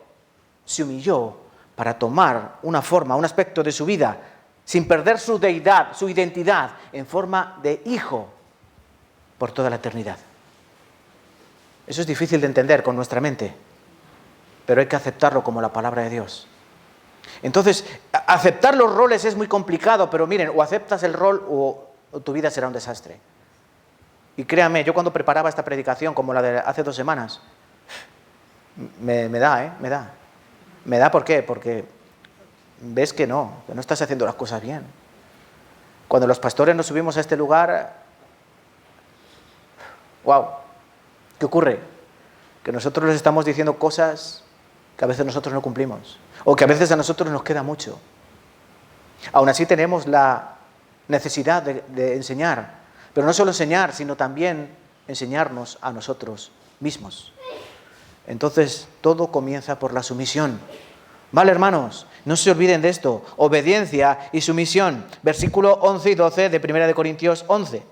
se humilló para tomar una forma, un aspecto de su vida, sin perder su deidad, su identidad, en forma de hijo por toda la eternidad. Eso es difícil de entender con nuestra mente, pero hay que aceptarlo como la palabra de Dios. Entonces, aceptar los roles es muy complicado, pero miren, o aceptas el rol o tu vida será un desastre. Y créanme, yo cuando preparaba esta predicación, como la de hace 2 semanas, me da, ¿por qué? Porque ves que no estás haciendo las cosas bien. Cuando los pastores nos subimos a este lugar, ¡wow! ¿Qué ocurre? Que nosotros les estamos diciendo cosas que a veces nosotros no cumplimos, o que a veces a nosotros nos queda mucho. Aún así tenemos la necesidad de enseñar, pero no solo enseñar, sino también enseñarnos a nosotros mismos. Entonces, todo comienza por la sumisión. Vale, hermanos, no se olviden de esto. Obediencia y sumisión. Versículo 11 y 12 de 1 Corintios 11.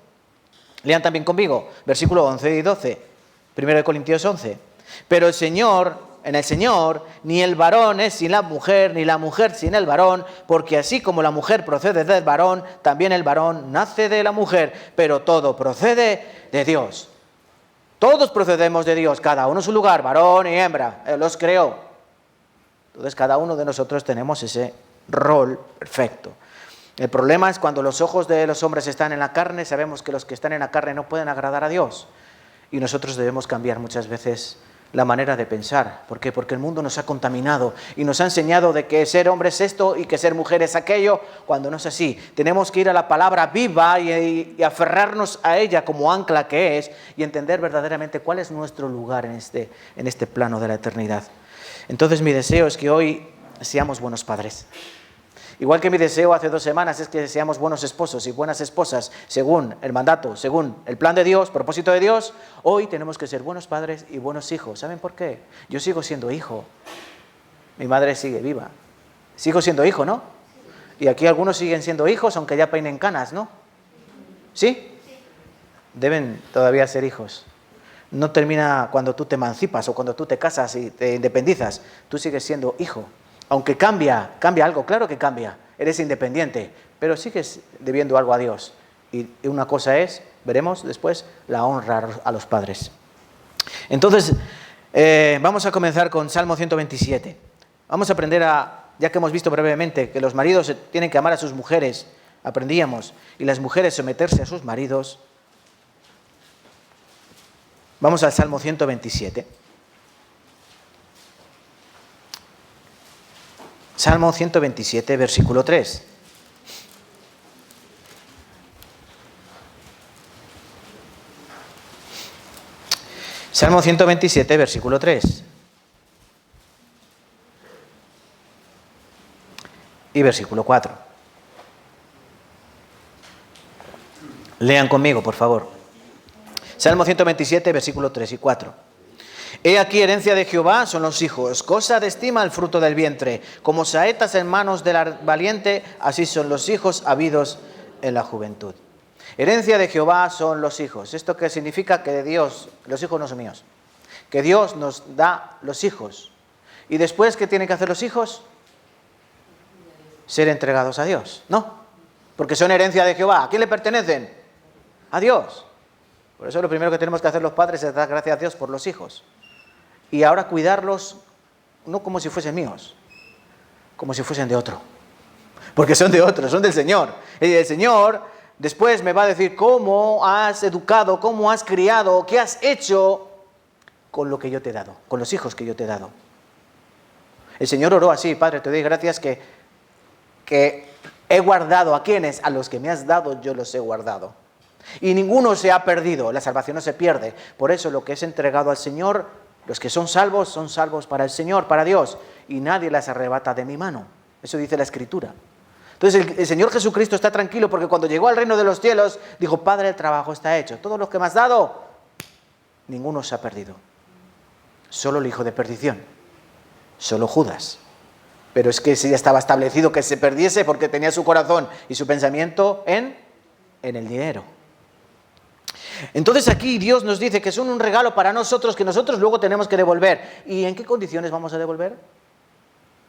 Lean también conmigo, versículo 11 y 12. 1 Corintios 11. Pero en el Señor, ni el varón es sin la mujer, ni la mujer sin el varón, porque así como la mujer procede del varón, también el varón nace de la mujer, pero todo procede de Dios. Todos procedemos de Dios, cada uno en su lugar, varón y hembra, Él los creó. Entonces cada uno de nosotros tenemos ese rol perfecto. El problema es cuando los ojos de los hombres están en la carne, sabemos que los que están en la carne no pueden agradar a Dios. Y nosotros debemos cambiar muchas veces la manera de pensar. ¿Por qué? Porque el mundo nos ha contaminado y nos ha enseñado de que ser hombre es esto y que ser mujer es aquello, cuando no es así. Tenemos que ir a la palabra viva y aferrarnos a ella como ancla que es y entender verdaderamente cuál es nuestro lugar en este plano de la eternidad. Entonces mi deseo es que hoy seamos buenos padres. Igual que mi deseo hace 2 semanas es que seamos buenos esposos y buenas esposas, según el mandato, según el plan de Dios, propósito de Dios, hoy tenemos que ser buenos padres y buenos hijos. ¿Saben por qué? Yo sigo siendo hijo. Mi madre sigue viva. Sigo siendo hijo, ¿no? Y aquí algunos siguen siendo hijos, aunque ya peinen canas, ¿no? ¿Sí? Deben todavía ser hijos. No termina cuando tú te emancipas o cuando tú te casas y te independizas. Tú sigues siendo hijo. Aunque cambia algo, claro que cambia, eres independiente, pero sigues debiendo algo a Dios. Y una cosa es, veremos después, la honra a los padres. Entonces, vamos a comenzar con Salmo 127. Vamos a aprender ya que hemos visto brevemente que los maridos tienen que amar a sus mujeres, aprendíamos, y las mujeres someterse a sus maridos. Vamos al Salmo 127. Salmo 127, versículo 3. Salmo 127, versículo 3. Y versículo 4. Lean conmigo, por favor. Salmo 127, versículo 3 y 4. He aquí herencia de Jehová son los hijos, cosa de estima el fruto del vientre. Como saetas en manos del valiente, así son los hijos habidos en la juventud. Herencia de Jehová son los hijos. ¿Esto qué significa? Que de Dios, los hijos no son míos. Que Dios nos da los hijos. ¿Y después qué tienen que hacer los hijos? Ser entregados a Dios, ¿no? Porque son herencia de Jehová. ¿A quién le pertenecen? A Dios. Por eso lo primero que tenemos que hacer los padres es dar gracias a Dios por los hijos. Y ahora cuidarlos no como si fuesen míos, como si fuesen de otro. Porque son de otro, son del Señor. Y el Señor después me va a decir cómo has educado, cómo has criado, qué has hecho con lo que yo te he dado, con los hijos que yo te he dado. El Señor oró así: Padre, te doy gracias que he guardado a quienes, a los que me has dado, yo los he guardado. Y ninguno se ha perdido, la salvación no se pierde. Por eso lo que es entregado al Señor, los que son salvos para el Señor, para Dios, y nadie las arrebata de mi mano. Eso dice la Escritura. Entonces el Señor Jesucristo está tranquilo porque cuando llegó al reino de los cielos, dijo: Padre, el trabajo está hecho. Todos los que me has dado, ninguno se ha perdido. Solo el hijo de perdición, solo Judas. Pero es que ese ya estaba establecido que se perdiese porque tenía su corazón y su pensamiento en el dinero. Entonces aquí Dios nos dice que son un regalo para nosotros que nosotros luego tenemos que devolver. ¿Y en qué condiciones vamos a devolver?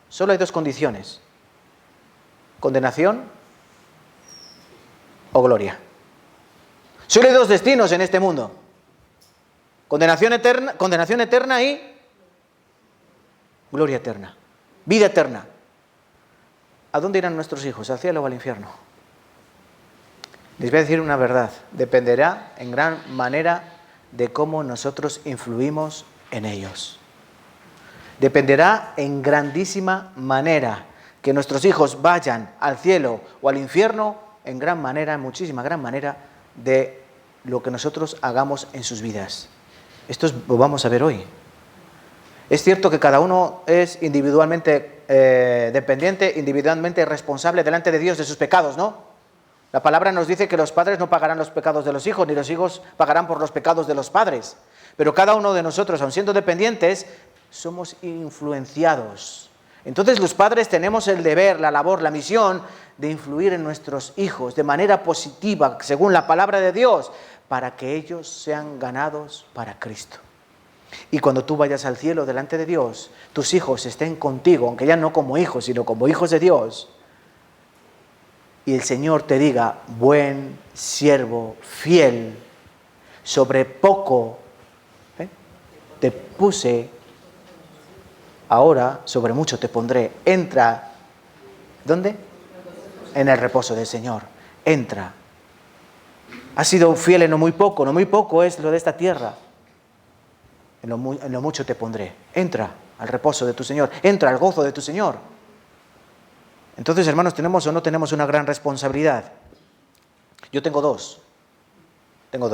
Solo hay 2 condiciones: condenación o gloria. Solo hay 2 destinos en este mundo: condenación eterna y gloria eterna, vida eterna. ¿A dónde irán nuestros hijos? ¿Al cielo o al infierno? Les voy a decir una verdad: dependerá en gran manera de cómo nosotros influimos en ellos. Dependerá en grandísima manera que nuestros hijos vayan al cielo o al infierno, en gran manera, en muchísima gran manera, de lo que nosotros hagamos en sus vidas. Esto lo vamos a ver hoy. Es cierto que cada uno es individualmente dependiente, individualmente responsable delante de Dios de sus pecados, ¿no? La palabra nos dice que los padres no pagarán los pecados de los hijos, ni los hijos pagarán por los pecados de los padres. Pero cada uno de nosotros, aun siendo dependientes, somos influenciados. Entonces los padres tenemos el deber, la labor, la misión de influir en nuestros hijos de manera positiva, según la palabra de Dios, para que ellos sean ganados para Cristo. Y cuando tú vayas al cielo delante de Dios, tus hijos estén contigo, aunque ya no como hijos, sino como hijos de Dios, y el Señor te diga: buen siervo, fiel, sobre poco te puse, ahora sobre mucho te pondré. Entra, ¿dónde? En el reposo del Señor. Entra. Has sido fiel en lo muy poco es lo de esta tierra. En lo mucho te pondré. Entra al reposo de tu Señor, entra al gozo de tu Señor. Entonces, hermanos, ¿tenemos o no tenemos una gran responsabilidad? Yo tengo dos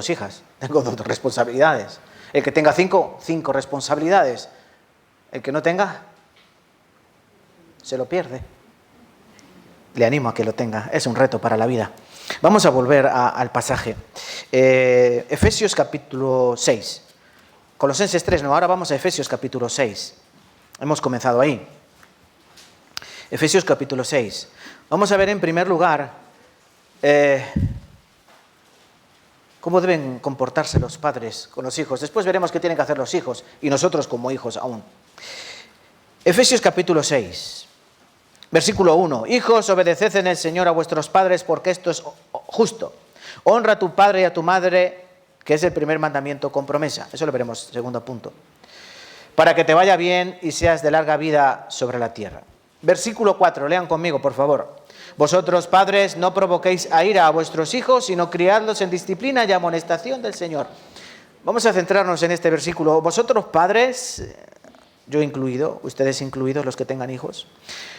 hijas, tengo dos responsabilidades. El que tenga cinco responsabilidades. El que no tenga, se lo pierde. Le animo a que lo tenga, es un reto para la vida. Vamos a volver al pasaje. Efesios capítulo 6. Colosenses 3, no, ahora vamos a Efesios capítulo 6. Hemos comenzado ahí. Efesios capítulo 6. Vamos a ver en primer lugar cómo deben comportarse los padres con los hijos. Después veremos qué tienen que hacer los hijos y nosotros como hijos aún. Efesios capítulo 6, versículo 1. Hijos, obedeced en el Señor a vuestros padres, porque esto es justo. Honra a tu padre y a tu madre, que es el primer mandamiento con promesa. Eso lo veremos, segundo punto. Para que te vaya bien y seas de larga vida sobre la tierra. Versículo 4, lean conmigo, por favor. Vosotros, padres, no provoquéis a ira a vuestros hijos, sino criadlos en disciplina y amonestación del Señor. Vamos a centrarnos en este versículo. Vosotros, padres, yo incluido, ustedes incluidos, los que tengan hijos,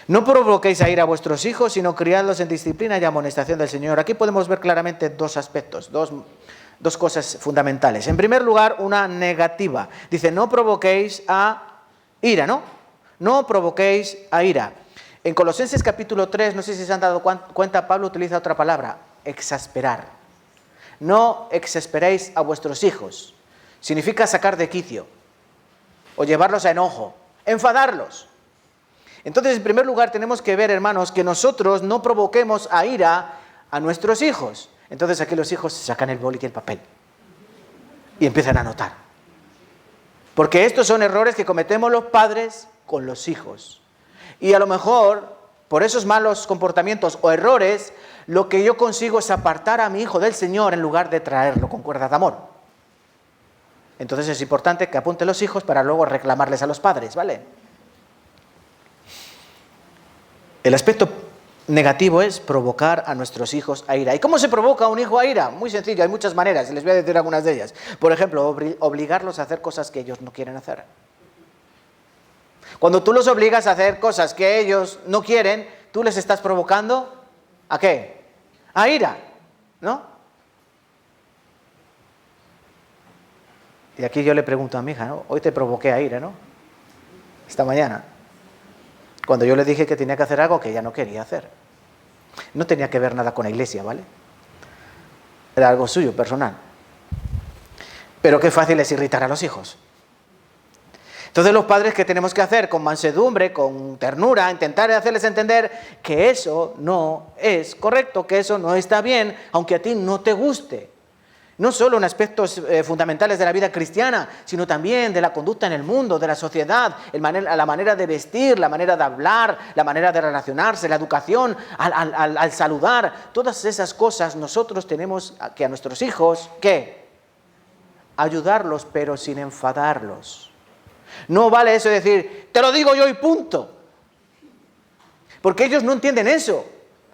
no provoquéis a ira a vuestros hijos, sino criadlos en disciplina y amonestación del Señor. Aquí podemos ver claramente dos aspectos, dos cosas fundamentales. En primer lugar, una negativa. Dice, no provoquéis a ira, ¿no? No provoquéis a ira. En Colosenses capítulo 3, no sé si se han dado cuenta, Pablo utiliza otra palabra, exasperar. No exasperéis a vuestros hijos. Significa sacar de quicio o llevarlos a enojo, enfadarlos. Entonces, en primer lugar, tenemos que ver, hermanos, que nosotros no provoquemos a ira a nuestros hijos. Entonces aquí los hijos sacan el boli y el papel y empiezan a anotar. Porque estos son errores que cometemos los padres con los hijos. Y a lo mejor, por esos malos comportamientos o errores, lo que yo consigo es apartar a mi hijo del Señor en lugar de traerlo con cuerdas de amor. Entonces es importante que apunte los hijos para luego reclamarles a los padres, ¿vale? El aspecto negativo es provocar a nuestros hijos a ira. ¿Y cómo se provoca a un hijo a ira? Muy sencillo, hay muchas maneras, y les voy a decir algunas de ellas. Por ejemplo, obligarlos a hacer cosas que ellos no quieren hacer. Cuando tú los obligas a hacer cosas que ellos no quieren, tú les estás provocando ¿a qué? A ira, ¿no? Y aquí yo le pregunto a mi hija, ¿no? Hoy te provoqué a ira, ¿no? Esta mañana. Cuando yo le dije que tenía que hacer algo que ella no quería hacer. No tenía que ver nada con la iglesia, ¿vale? Era algo suyo, personal. Pero qué fácil es irritar a los hijos. Entonces los padres, ¿qué tenemos que hacer? Con mansedumbre, con ternura, intentar hacerles entender que eso no es correcto, que eso no está bien, aunque a ti no te guste. No solo en aspectos fundamentales de la vida cristiana, sino también de la conducta en el mundo, de la sociedad, la manera de vestir, la manera de hablar, la manera de relacionarse, la educación, al saludar. Todas esas cosas nosotros tenemos que a nuestros hijos, ¿qué? Ayudarlos, pero sin enfadarlos. No vale eso de decir, te lo digo yo y punto. Porque ellos no entienden eso.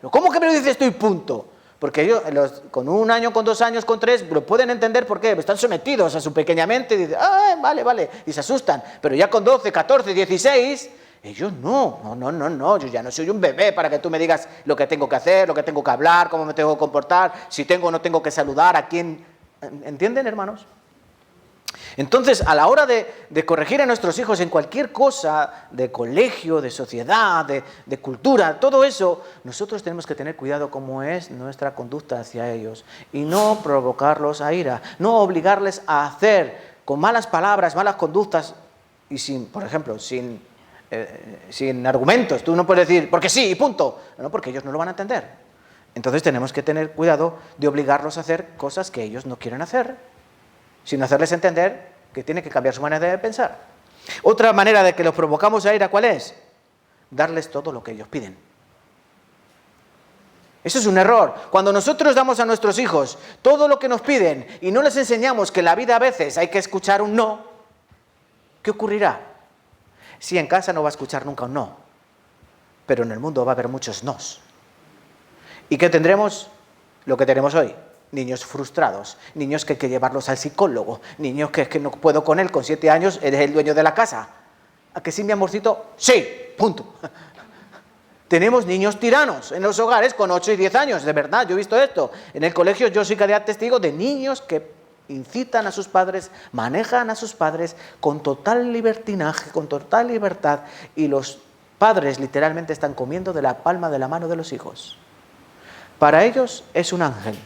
¿Cómo que me lo dices tú y punto? Porque ellos, con 1 año, con 2 años, con 3, lo pueden entender porque están sometidos a su pequeña mente y dicen, vale, y se asustan. Pero ya con 12, 14, 16, ellos no, yo ya no soy un bebé para que tú me digas lo que tengo que hacer, lo que tengo que hablar, cómo me tengo que comportar, si tengo o no tengo que saludar, a quién. ¿Entienden, hermanos? Entonces, a la hora de corregir a nuestros hijos en cualquier cosa, de colegio, de sociedad, de cultura, todo eso, nosotros tenemos que tener cuidado cómo es nuestra conducta hacia ellos y no provocarlos a ira, no obligarles a hacer con malas palabras, malas conductas y sin, por ejemplo, sin argumentos. Tú no puedes decir, porque sí, y punto. No, porque ellos no lo van a entender. Entonces tenemos que tener cuidado de obligarlos a hacer cosas que ellos no quieren hacer, sino hacerles entender que tienen que cambiar su manera de pensar. Otra manera de que los provocamos a ira, ¿cuál es? Darles todo lo que ellos piden. Eso es un error. Cuando nosotros damos a nuestros hijos todo lo que nos piden y no les enseñamos que en la vida a veces hay que escuchar un no, ¿qué ocurrirá? Sí, en casa no va a escuchar nunca un no, pero en el mundo va a haber muchos nos. ¿Y qué tendremos? Lo que tenemos hoy. Niños frustrados, niños que hay que llevarlos al psicólogo, niños que es que no puedo con él, con 7 años, eres el dueño de la casa. ¿A que sí, mi amorcito? Sí, punto. Tenemos niños tiranos en los hogares con 8 y 10 años, de verdad, yo he visto esto. En el colegio yo soy cada día testigo de niños que incitan a sus padres, manejan a sus padres con total libertinaje, con total libertad, y los padres literalmente están comiendo de la palma de la mano de los hijos. Para ellos es un ángel,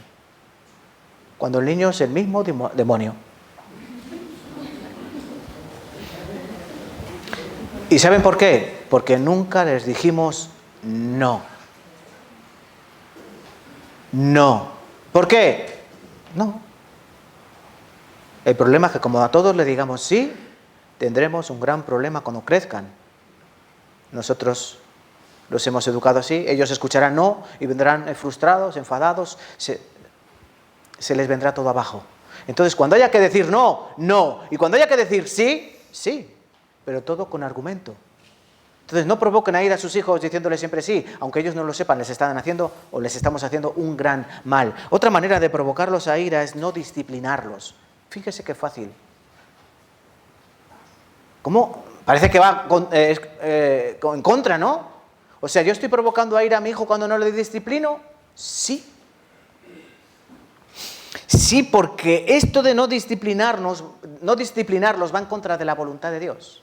cuando el niño es el mismo demonio. ¿Y saben por qué? Porque nunca les dijimos no. No. ¿Por qué? No. El problema es que como a todos le digamos sí, tendremos un gran problema cuando crezcan. Nosotros los hemos educado así, ellos escucharán no y vendrán frustrados, enfadados, se les vendrá todo abajo. Entonces, cuando haya que decir no, no, y cuando haya que decir sí, sí, pero todo con argumento. Entonces, no provoquen a ir a sus hijos diciéndoles siempre sí, aunque ellos no lo sepan, les están haciendo o les estamos haciendo un gran mal. Otra manera de provocarlos a ira es no disciplinarlos. Fíjese qué fácil. ¿Cómo? Parece que va en contra, ¿no? O sea, ¿yo estoy provocando a ira a mi hijo cuando no le disciplino? Sí. Sí, porque esto de no disciplinarlos va en contra de la voluntad de Dios.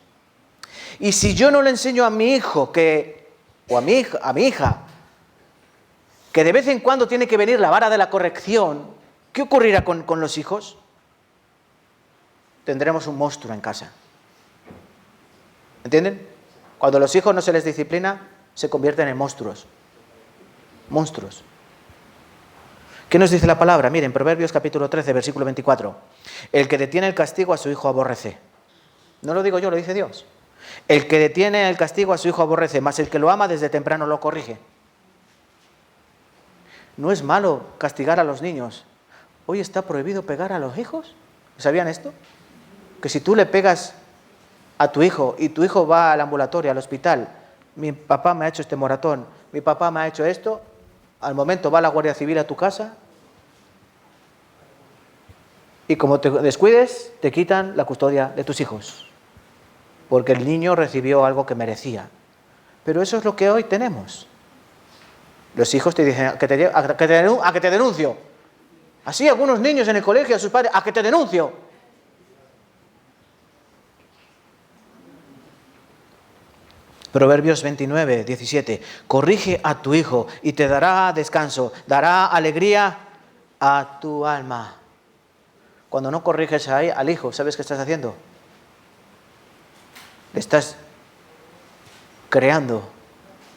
Y si yo no le enseño a mi hijo o a mi hija, que de vez en cuando tiene que venir la vara de la corrección, ¿qué ocurrirá con los hijos? Tendremos un monstruo en casa. ¿Entienden? Cuando a los hijos no se les disciplina, se convierten en monstruos. Monstruos. ¿Qué nos dice la palabra? Miren, Proverbios capítulo 13, versículo 24. El que detiene el castigo a su hijo aborrece. No lo digo yo, lo dice Dios. El que detiene el castigo a su hijo aborrece, mas el que lo ama desde temprano lo corrige. No es malo castigar a los niños. Hoy está prohibido pegar a los hijos. ¿Sabían esto? Que si tú le pegas a tu hijo y tu hijo va al ambulatorio, al hospital, mi papá me ha hecho este moratón, mi papá me ha hecho esto, al momento va la Guardia Civil a tu casa y como te descuides, te quitan la custodia de tus hijos, porque el niño recibió algo que merecía. Pero eso es lo que hoy tenemos. Los hijos te dicen, a que te denuncio. Así algunos niños en el colegio a sus padres, a que te denuncio. Proverbios 29, 17. Corrige a tu hijo y te dará descanso, dará alegría a tu alma. Cuando no corriges al hijo, ¿sabes qué estás haciendo? Le estás creando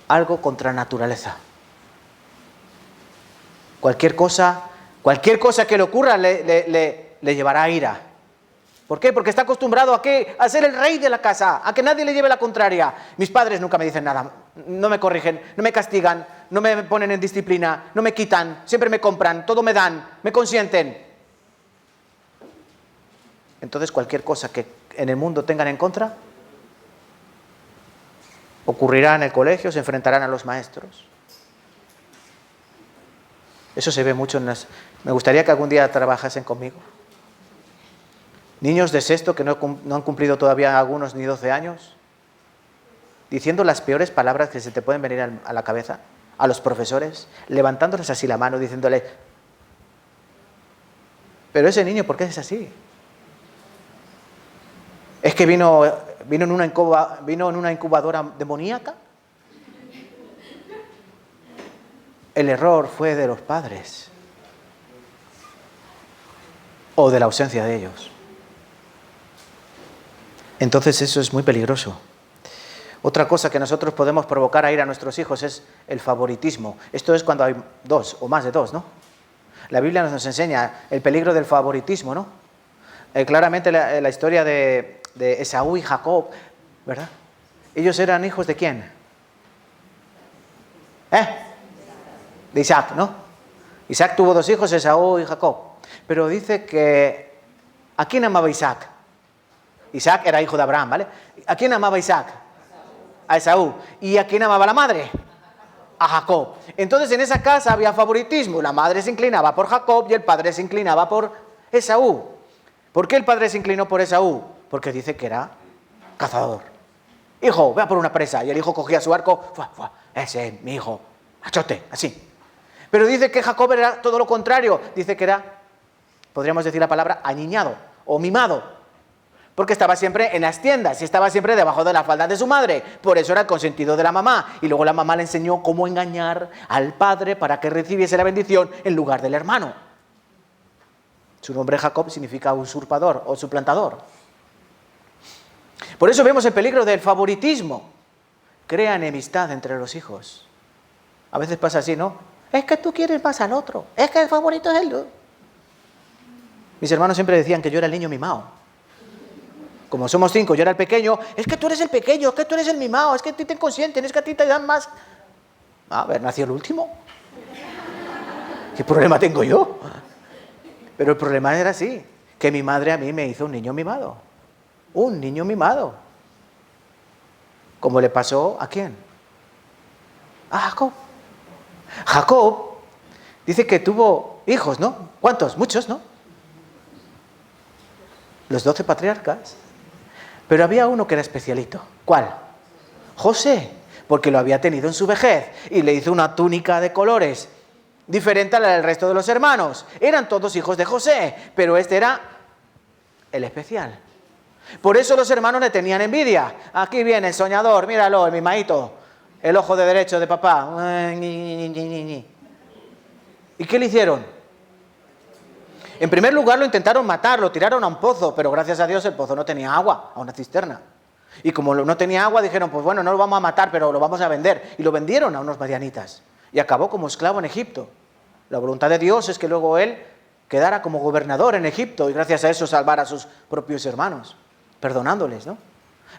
algo contra naturaleza. Cualquier cosa que le ocurra le llevará a ira. ¿Por qué? Porque está acostumbrado ¿a qué? A ser el rey de la casa, a que nadie le lleve la contraria. Mis padres nunca me dicen nada, no me corrigen, no me castigan, no me ponen en disciplina, no me quitan, siempre me compran, todo me dan, me consienten. Entonces cualquier cosa que en el mundo tengan en contra, ocurrirá en el colegio, se enfrentarán a los maestros. Eso se ve mucho en las... Me gustaría que algún día trabajasen conmigo. Niños de sexto que no han cumplido todavía algunos ni 12 años, diciendo las peores palabras que se te pueden venir a la cabeza, a los profesores, levantándoles así la mano, diciéndole, pero ese niño, ¿por qué es así? que vino en una incubadora demoníaca. El error fue de los padres o de la ausencia de ellos. Entonces eso es muy peligroso. Otra cosa que nosotros podemos provocar a ir a nuestros hijos es el favoritismo. Esto es cuando hay dos o más de dos, ¿no? La Biblia nos enseña el peligro del favoritismo, ¿no? Claramente la historia de Esaú y Jacob, ¿verdad? Ellos eran hijos ¿de quién? De Isaac, ¿no? Isaac tuvo dos hijos, Esaú y Jacob. Pero dice que... ¿a quién amaba Isaac? Isaac era hijo de Abraham, ¿vale? ¿A quién amaba Isaac? A Esaú. ¿Y a quién amaba la madre? A Jacob. Entonces en esa casa había favoritismo. La madre se inclinaba por Jacob y el padre se inclinaba por Esaú. ¿Por qué el padre se inclinó por Esaú? Porque dice que era cazador. Hijo, ve a por una presa. Y el hijo cogía su arco. Ese es mi hijo. Achote, así. Pero dice que Jacob era todo lo contrario. Dice que era, podríamos decir la palabra, aniñado o mimado. Porque estaba siempre en las tiendas y estaba siempre debajo de la falda de su madre. Por eso era el consentido de la mamá. Y luego la mamá le enseñó cómo engañar al padre para que recibiese la bendición en lugar del hermano. Su nombre Jacob significa usurpador o suplantador. Por eso vemos el peligro del favoritismo. Crea enemistad entre los hijos. A veces pasa así, ¿no? Es que tú quieres más al otro. Es que el favorito es él. Mis hermanos siempre decían que yo era el niño mimado. Como somos 5, yo era el pequeño. Es que tú eres el pequeño, es que tú eres el mimado, es que a ti te consienten, es que a ti te dan más. A ver, nació el último. ¿Qué problema tengo yo? Pero el problema era así, que mi madre a mí me hizo un niño mimado. Un niño mimado. ¿Cómo le pasó a quién? A Jacob. Jacob dice que tuvo hijos, ¿no? ¿Cuántos? Muchos, ¿no? Los 12 patriarcas. Pero había uno que era especialito. ¿Cuál? José, porque lo había tenido en su vejez y le hizo una túnica de colores diferente a la del resto de los hermanos. Eran todos hijos de José, pero este era el especial. Por eso los hermanos le tenían envidia. Aquí viene el soñador, míralo, el mimadito, el ojo de derecho de papá. ¿Y qué le hicieron? En primer lugar lo intentaron matar, lo tiraron a un pozo, pero gracias a Dios el pozo no tenía agua, a una cisterna. Y como no tenía agua dijeron, pues bueno, no lo vamos a matar, pero lo vamos a vender. Y lo vendieron a unos madianitas. Y acabó como esclavo en Egipto. La voluntad de Dios es que luego él quedara como gobernador en Egipto y gracias a eso salvara a sus propios hermanos, perdonándoles, ¿no?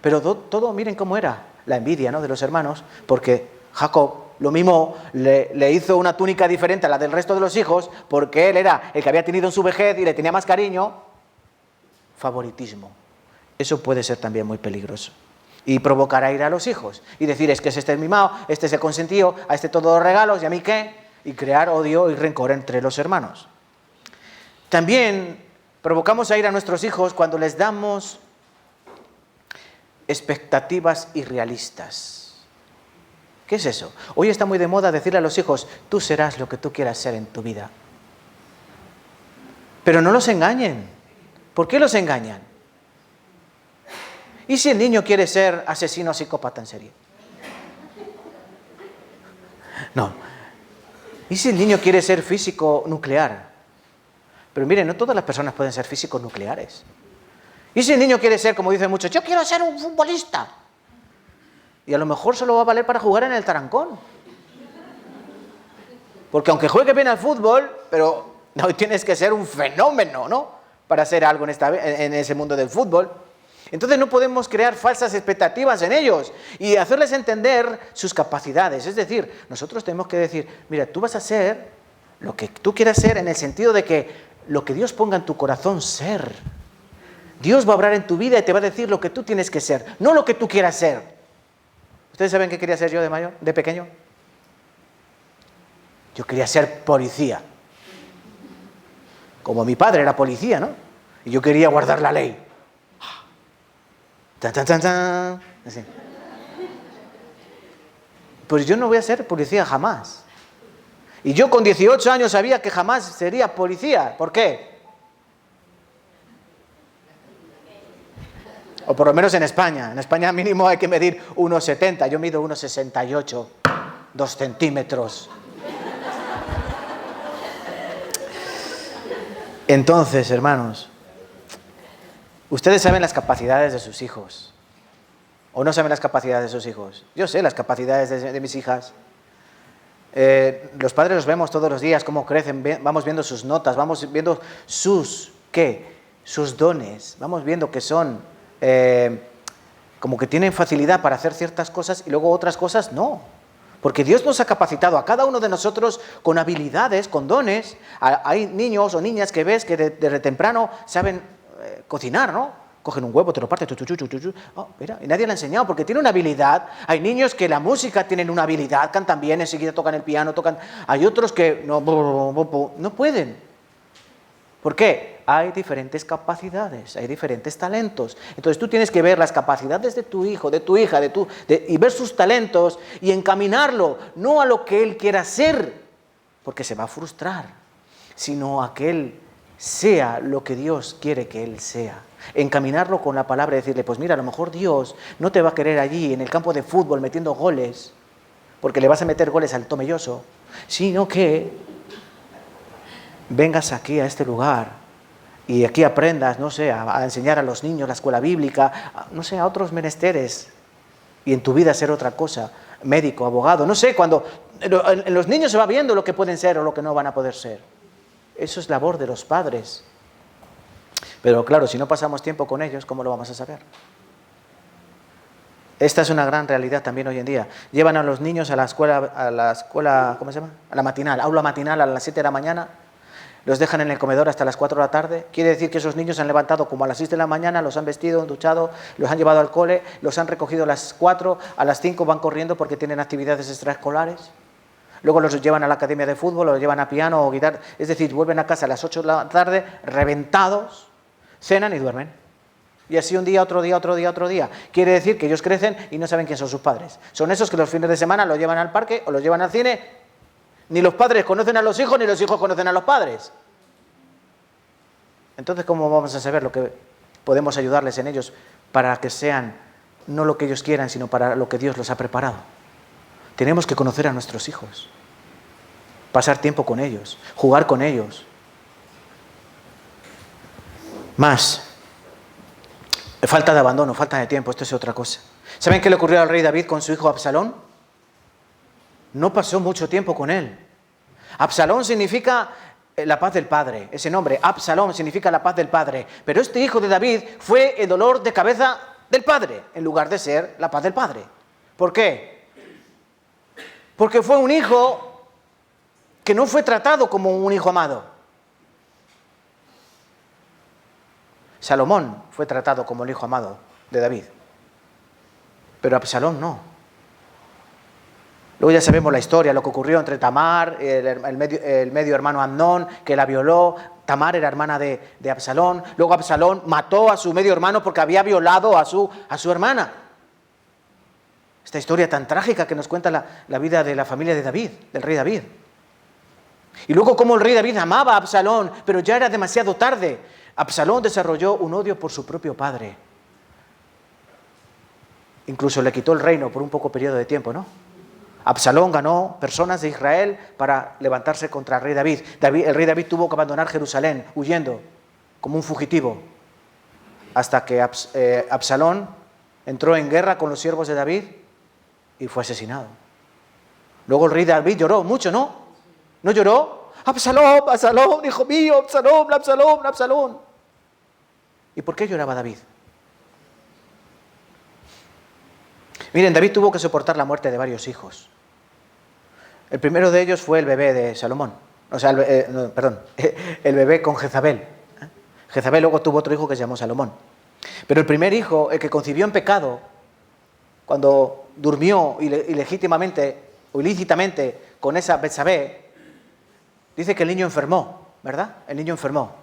Pero todo miren cómo era la envidia, ¿no?, de los hermanos, porque Jacob lo mimó, le hizo una túnica diferente a la del resto de los hijos, porque él era el que había tenido en su vejez y le tenía más cariño. Favoritismo. Eso puede ser también muy peligroso. Y provocar a ir a los hijos. Y decir, es que este es el mimado, este es el consentido, a este todos los regalos, ¿y a mí qué? Y crear odio y rencor entre los hermanos. También provocamos a ir a nuestros hijos cuando les damos expectativas irrealistas. ¿Qué es eso? Hoy está muy de moda decirle a los hijos, tú serás lo que tú quieras ser en tu vida. Pero no los engañen. ¿Por qué los engañan? ¿Y si el niño quiere ser asesino o psicópata en serie? No. ¿Y si el niño quiere ser físico nuclear? Pero miren, no todas las personas pueden ser físicos nucleares. ¿Y si el niño quiere ser, como dicen muchos, yo quiero ser un futbolista? Y a lo mejor solo va a valer para jugar en el tarancón. Porque aunque juegue bien al fútbol, pero no tienes que ser un fenómeno, ¿no?, para hacer algo en ese mundo del fútbol. Entonces no podemos crear falsas expectativas en ellos y hacerles entender sus capacidades. Es decir, nosotros tenemos que decir, mira, tú vas a ser lo que tú quieras ser en el sentido de que lo que Dios ponga en tu corazón ser. Dios va a obrar en tu vida y te va a decir lo que tú tienes que ser, no lo que tú quieras ser. ¿Ustedes saben qué quería ser yo de pequeño? Yo quería ser policía. Como mi padre era policía, ¿no? Y yo quería guardar la ley. ¡Tan, tan, tan, tan! Así. Pues yo no voy a ser policía jamás. Y yo con 18 años sabía que jamás sería policía. ¿Por qué? O por lo menos en España. En España mínimo hay que medir 1,70. Yo mido 1,68. 2 centímetros. Entonces, hermanos, ustedes saben las capacidades de sus hijos. ¿O no saben las capacidades de sus hijos? Yo sé las capacidades de mis hijas. Los padres los vemos todos los días, cómo crecen, vamos viendo sus notas, vamos viendo sus dones, vamos viendo que son, como que tienen facilidad para hacer ciertas cosas y luego otras cosas no. Porque Dios nos ha capacitado a cada uno de nosotros con habilidades, con dones. Hay niños o niñas que ves que desde temprano saben cocinar, ¿no? Cogen un huevo, te lo parten, oh, mira, y nadie le ha enseñado porque tiene una habilidad. Hay niños que la música tienen una habilidad, cantan bien, enseguida tocan el piano, tocan. Hay otros que no pueden. ¿Por qué? Hay diferentes capacidades, hay diferentes talentos. Entonces tú tienes que ver las capacidades de tu hijo, de tu hija, y ver sus talentos y encaminarlo, no a lo que él quiera ser, porque se va a frustrar, sino a que él sea lo que Dios quiere que él sea. Encaminarlo con la palabra y decirle, pues mira, a lo mejor Dios no te va a querer allí en el campo de fútbol metiendo goles, porque le vas a meter goles al Tomelloso, sino que vengas aquí a este lugar y aquí aprendas, no sé, a enseñar a los niños la escuela bíblica, no sé, a otros menesteres, y en tu vida ser otra cosa, médico, abogado, no sé, cuando en los niños se va viendo lo que pueden ser o lo que no van a poder ser. Eso es labor de los padres. Pero claro, si no pasamos tiempo con ellos, ¿cómo lo vamos a saber? Esta es una gran realidad también hoy en día. Llevan a los niños a la escuela, ¿cómo se llama? A la matinal, aula matinal a las 7 de la mañana, los dejan en el comedor hasta las 4 de la tarde. Quiere decir que esos niños se han levantado como a las 6 de la mañana, los han vestido, duchado, los han llevado al cole, los han recogido a las 4, a las 5 van corriendo porque tienen actividades extraescolares. Luego los llevan a la academia de fútbol, los llevan a piano o guitarra, es decir, vuelven a casa a las 8 de la tarde reventados, cenan y duermen. Y así un día, otro día, otro día, otro día. Quiere decir que ellos crecen y no saben quién son sus padres. Son esos que los fines de semana los llevan al parque o los llevan al cine. Ni los padres conocen a los hijos, ni los hijos conocen a los padres. Entonces, ¿cómo vamos a saber lo que podemos ayudarles en ellos para que sean no lo que ellos quieran, sino para lo que Dios los ha preparado? Tenemos que conocer a nuestros hijos, pasar tiempo con ellos, jugar con ellos. Más, falta de abandono, falta de tiempo, esto es otra cosa. ¿Saben qué le ocurrió al rey David con su hijo Absalón? No pasó mucho tiempo con él. Absalón significa la paz del padre, ese nombre, Absalón, significa la paz del padre. Pero este hijo de David fue el dolor de cabeza del padre, en lugar de ser la paz del padre. ¿Por qué? Porque fue un hijo que no fue tratado como un hijo amado. Salomón fue tratado como el hijo amado de David, pero Absalón no. Luego ya sabemos la historia, lo que ocurrió entre Tamar, el medio hermano Amnón, que la violó. Tamar era hermana de Absalón. Luego Absalón mató a su medio hermano porque había violado a su hermana. Esta historia tan trágica que nos cuenta la vida de la familia de David, del rey David. Y luego cómo el rey David amaba a Absalón, pero ya era demasiado tarde. Absalón desarrolló un odio por su propio padre. Incluso le quitó el reino por un poco periodo de tiempo, ¿no? Absalón ganó personas de Israel para levantarse contra el rey David. El rey David tuvo que abandonar Jerusalén, huyendo, como un fugitivo, hasta que Absalón entró en guerra con los siervos de David y fue asesinado. Luego el rey David lloró mucho, ¿no? ¿No lloró? Absalón, Absalón, hijo mío, Absalón, Absalón, Absalón. ¿Y por qué lloraba David? Miren, David tuvo que soportar la muerte de varios hijos. El primero de ellos fue el bebé de Salomón. O sea, el bebé con Jezabel. Jezabel luego tuvo otro hijo que se llamó Salomón. Pero el primer hijo, el que concibió en pecado, cuando durmió ilegítimamente o ilícitamente con esa Betsabé, dice que el niño enfermó, ¿verdad? El niño enfermó.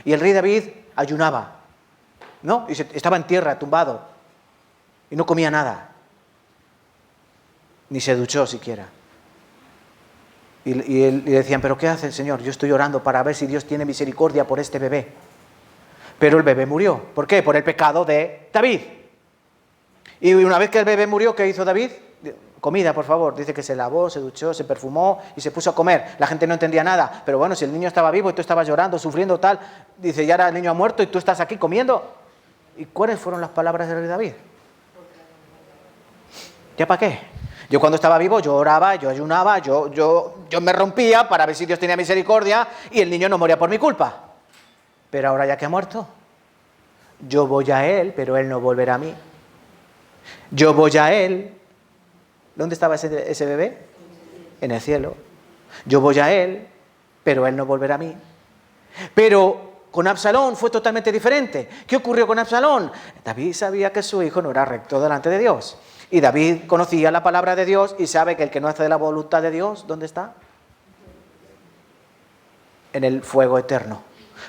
Y el rey David ayunaba, ¿no? Y estaba en tierra, tumbado, y no comía nada. Ni se duchó siquiera. Y le decían, ¿pero qué hace el Señor? Yo estoy orando para ver si Dios tiene misericordia por este bebé. Pero el bebé murió. ¿Por qué? Por el pecado de David. Y una vez que el bebé murió, ¿qué hizo David? Comida, por favor. Dice que se lavó, se duchó, se perfumó y se puso a comer. La gente no entendía nada. Pero bueno, si el niño estaba vivo y tú estabas llorando, sufriendo tal, dice, ya ahora el niño ha muerto y tú estás aquí comiendo. ¿Y cuáles fueron las palabras del rey David? ¿Ya para qué? Yo cuando estaba vivo, yo oraba, yo ayunaba, yo me rompía para ver si Dios tenía misericordia y el niño no moría por mi culpa. Pero ahora ya que ha muerto, yo voy a Él, pero Él no volverá a mí. Yo voy a Él. ¿Dónde estaba ese bebé? En el cielo. Yo voy a Él, pero Él no volverá a mí. Pero con Absalón fue totalmente diferente. ¿Qué ocurrió con Absalón? David sabía que su hijo no era recto delante de Dios. Y David conocía la palabra de Dios y sabe que el que no hace la voluntad de Dios, ¿dónde está? En el fuego eterno.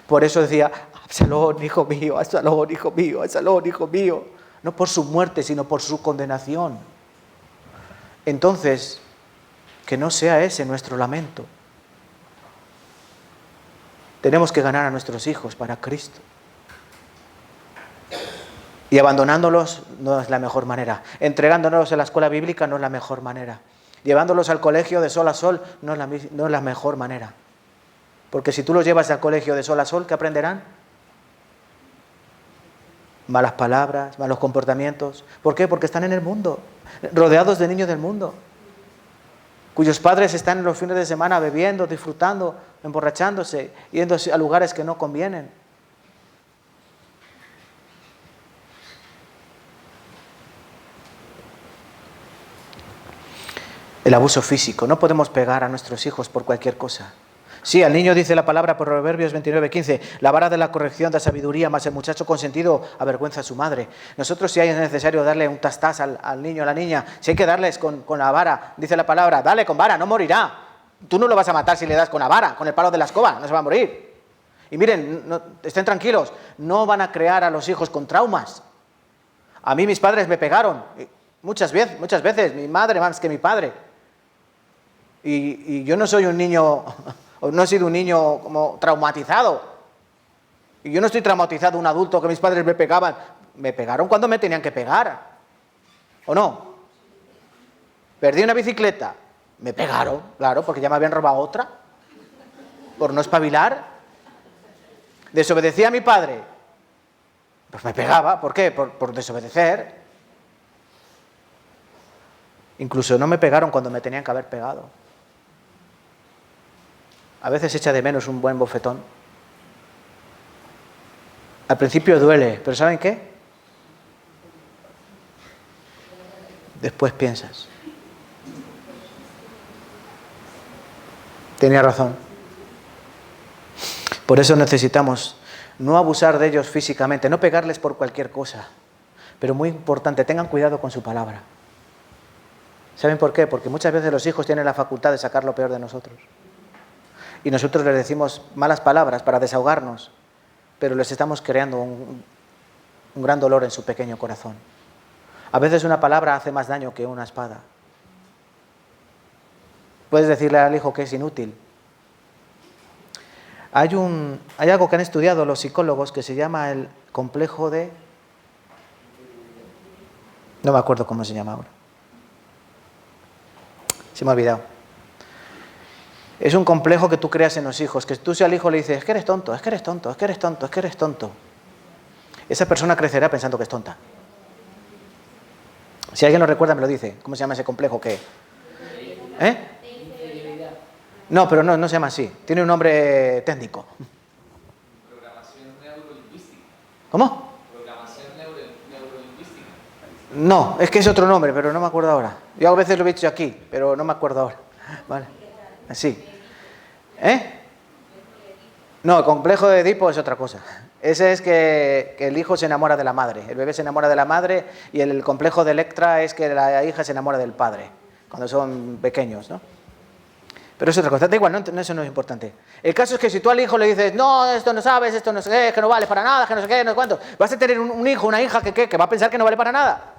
Por eso decía, Absalón, hijo mío, Absalón, hijo mío, Absalón, hijo mío. No por su muerte, sino por su condenación. Entonces, que no sea ese nuestro lamento. Tenemos que ganar a nuestros hijos para Cristo. Y abandonándolos no es la mejor manera. Entregándolos a la escuela bíblica no es la mejor manera. Llevándolos al colegio de sol a sol no es la mejor manera. Porque si tú los llevas al colegio de sol a sol, ¿qué aprenderán? Malas palabras, malos comportamientos. ¿Por qué? Porque están en el mundo, rodeados de niños del mundo, cuyos padres están en los fines de semana bebiendo, disfrutando, emborrachándose, yendo a lugares que no convienen. El abuso físico. No podemos pegar a nuestros hijos por cualquier cosa. Sí, al niño dice la palabra por Proverbios 29:15, la vara de la corrección da sabiduría, mas el muchacho consentido avergüenza a su madre. Nosotros, si es necesario darle un tastás al niño o a la niña, si hay que darles con la vara, dice la palabra, dale con vara, no morirá. Tú no lo vas a matar si le das con la vara, con el palo de la escoba, no se va a morir. Y miren, estén tranquilos, no van a crear a los hijos con traumas. A mí mis padres me pegaron, muchas veces, mi madre más que mi padre. Y yo no soy un niño... No he sido un niño como traumatizado. Y yo no estoy traumatizado, un adulto que mis padres me pegaban. Me pegaron cuando me tenían que pegar. ¿O no? Perdí una bicicleta. Me pegaron, claro, porque ya me habían robado otra. Por no espabilar. Desobedecí a mi padre. Pues me pegaba. ¿Por qué? Por desobedecer. Incluso no me pegaron cuando me tenían que haber pegado. A veces echa de menos un buen bofetón. Al principio duele, pero ¿saben qué? Después piensas. Tenía razón. Por eso necesitamos no abusar de ellos físicamente, no pegarles por cualquier cosa. Pero muy importante, tengan cuidado con su palabra. ¿Saben por qué? Porque muchas veces los hijos tienen la facultad de sacar lo peor de nosotros. Y nosotros les decimos malas palabras para desahogarnos, pero les estamos creando un gran dolor en su pequeño corazón. A veces una palabra hace más daño que una espada. Puedes decirle al hijo que es inútil. Hay algo que han estudiado los psicólogos que se llama el complejo de... No me acuerdo cómo se llama ahora. Se me ha olvidado. Es un complejo que tú creas en los hijos, que tú si al hijo le dices, es que eres tonto, es que eres tonto, es que eres tonto, es que eres tonto. Esa persona crecerá pensando que es tonta. Si alguien lo recuerda, me lo dice. ¿Cómo se llama ese complejo? ¿Qué? No, pero no se llama así. Tiene un nombre técnico. Programación neurolingüística. ¿Cómo? Programación neurolingüística. No, es que es otro nombre, pero no me acuerdo ahora. Yo a veces lo he dicho aquí, pero no me acuerdo ahora. Vale. Sí. No, el complejo de Edipo es otra cosa. Ese es que el hijo se enamora de la madre, el bebé se enamora de la madre, y el complejo de Electra es que la hija se enamora del padre, cuando son pequeños, ¿no? Pero es otra cosa, da igual, no, eso no es importante. El caso es que si tú al hijo le dices, no, esto no sabes, esto no sé qué, que no vale para nada, que no sé qué, no sé cuánto, vas a tener un hijo, una hija que va a pensar que no vale para nada.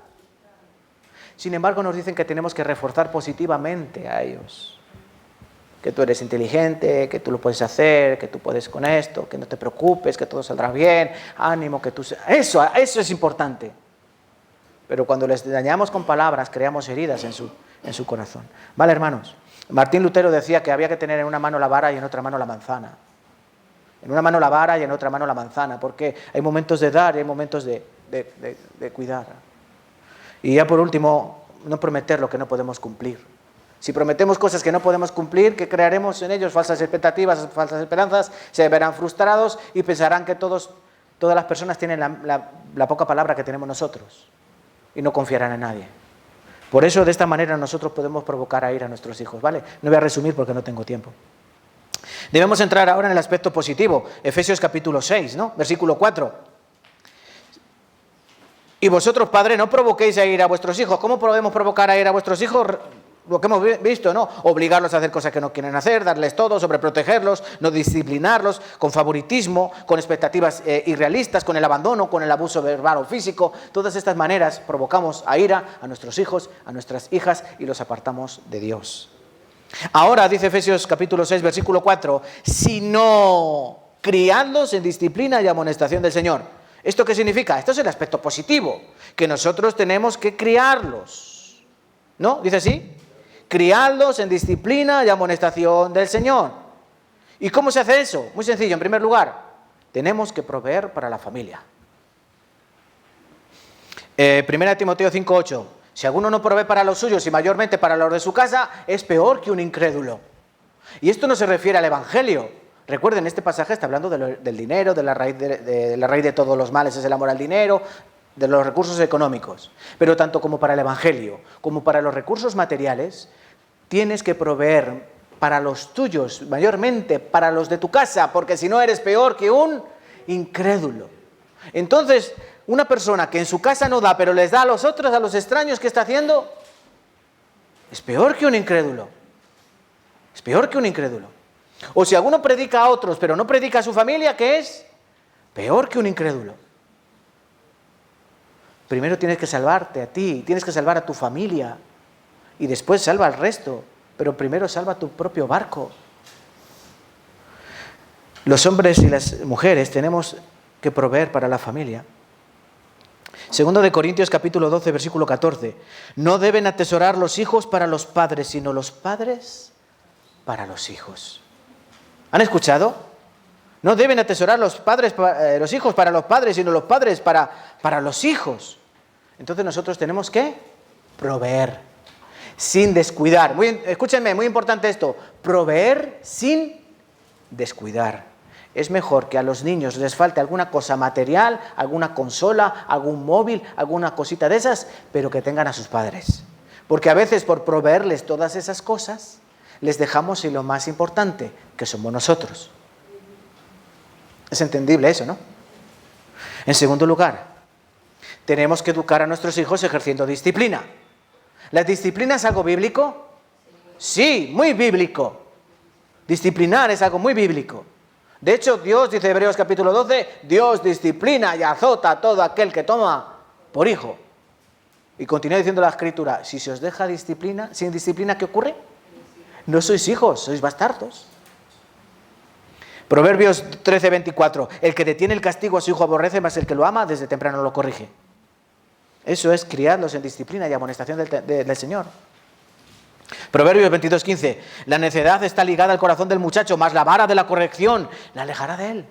Sin embargo, nos dicen que tenemos que reforzar positivamente a ellos. Que tú eres inteligente, que tú lo puedes hacer, que tú puedes con esto, que no te preocupes, que todo saldrá bien, ánimo, que tú... Eso es importante. pero cuando les dañamos con palabras, creamos heridas en su corazón. ¿Vale, hermanos? Martín Lutero decía que había que tener en una mano la vara y en otra mano la manzana. En una mano la vara y en otra mano la manzana, porque hay momentos de dar y hay momentos de cuidar. Y ya por último, no prometer lo que no podemos cumplir. Si prometemos cosas que no podemos cumplir, ¿qué crearemos en ellos? Falsas expectativas, falsas esperanzas, se verán frustrados y pensarán que todas las personas tienen la poca palabra que tenemos nosotros y no confiarán en nadie. Por eso, de esta manera, nosotros podemos provocar a ira a nuestros hijos, ¿vale? No voy a resumir porque no tengo tiempo. Debemos entrar ahora en el aspecto positivo. Efesios capítulo 6, ¿no? Versículo 4. Y vosotros, padres, no provoquéis a ira a vuestros hijos. ¿Cómo podemos provocar a ira a vuestros hijos? Lo que hemos visto, ¿no? Obligarlos a hacer cosas que no quieren hacer, darles todo, sobreprotegerlos, no disciplinarlos, con favoritismo, con expectativas irrealistas, con el abandono, con el abuso verbal o físico. Todas estas maneras provocamos a ira a nuestros hijos, a nuestras hijas y los apartamos de Dios. Ahora, dice Efesios capítulo 6, versículo 4, sino criadlos en disciplina y amonestación del Señor. ¿Esto qué significa? Esto es el aspecto positivo, que nosotros tenemos que criarlos. ¿No? ¿Dice así? Criadlos en disciplina y amonestación del Señor. ¿Y cómo se hace eso? Muy sencillo. En primer lugar, tenemos que proveer para la familia. 1 Timoteo 5:8. Si alguno no provee para los suyos y mayormente para los de su casa, es peor que un incrédulo. Y esto no se refiere al Evangelio. Recuerden, este pasaje está hablando del dinero, de la raíz de todos los males es el amor al dinero, de los recursos económicos. Pero tanto como para el Evangelio, como para los recursos materiales, tienes que proveer para los tuyos, mayormente para los de tu casa, porque si no eres peor que un incrédulo. Entonces, una persona que en su casa no da, pero les da a los otros, a los extraños, ¿qué está haciendo? Es peor que un incrédulo. Es peor que un incrédulo. O si alguno predica a otros, pero no predica a su familia, ¿qué es? Peor que un incrédulo. Primero tienes que salvarte a ti, tienes que salvar a tu familia y después salva al resto, pero primero salva tu propio barco. Los hombres y las mujeres tenemos que proveer para la familia. Segundo de Corintios capítulo 12, versículo 14. No deben atesorar los hijos para los padres, sino los padres para los hijos. ¿Han escuchado? No deben atesorar los hijos para los padres, sino los padres para los hijos. Entonces nosotros tenemos que proveer sin descuidar. Escúchenme, muy importante esto. Proveer sin descuidar. Es mejor que a los niños les falte alguna cosa material, alguna consola, algún móvil, alguna cosita de esas, pero que tengan a sus padres. Porque a veces por proveerles todas esas cosas, les dejamos en lo más importante, que somos nosotros. Es entendible eso, ¿no? En segundo lugar, tenemos que educar a nuestros hijos ejerciendo disciplina. ¿La disciplina es algo bíblico? Sí, muy bíblico. Disciplinar es algo muy bíblico. De hecho, Dios, dice Hebreos capítulo 12, Dios disciplina y azota a todo aquel que toma por hijo. Y continúa diciendo la Escritura, si se os deja disciplina, sin disciplina, ¿qué ocurre? No sois hijos, sois bastardos. Proverbios 13:24, el que detiene el castigo a su hijo aborrece, mas el que lo ama desde temprano lo corrige. Eso es criarlos en disciplina y amonestación del Señor. Proverbios 22:15, la necedad está ligada al corazón del muchacho, mas la vara de la corrección la alejará de él.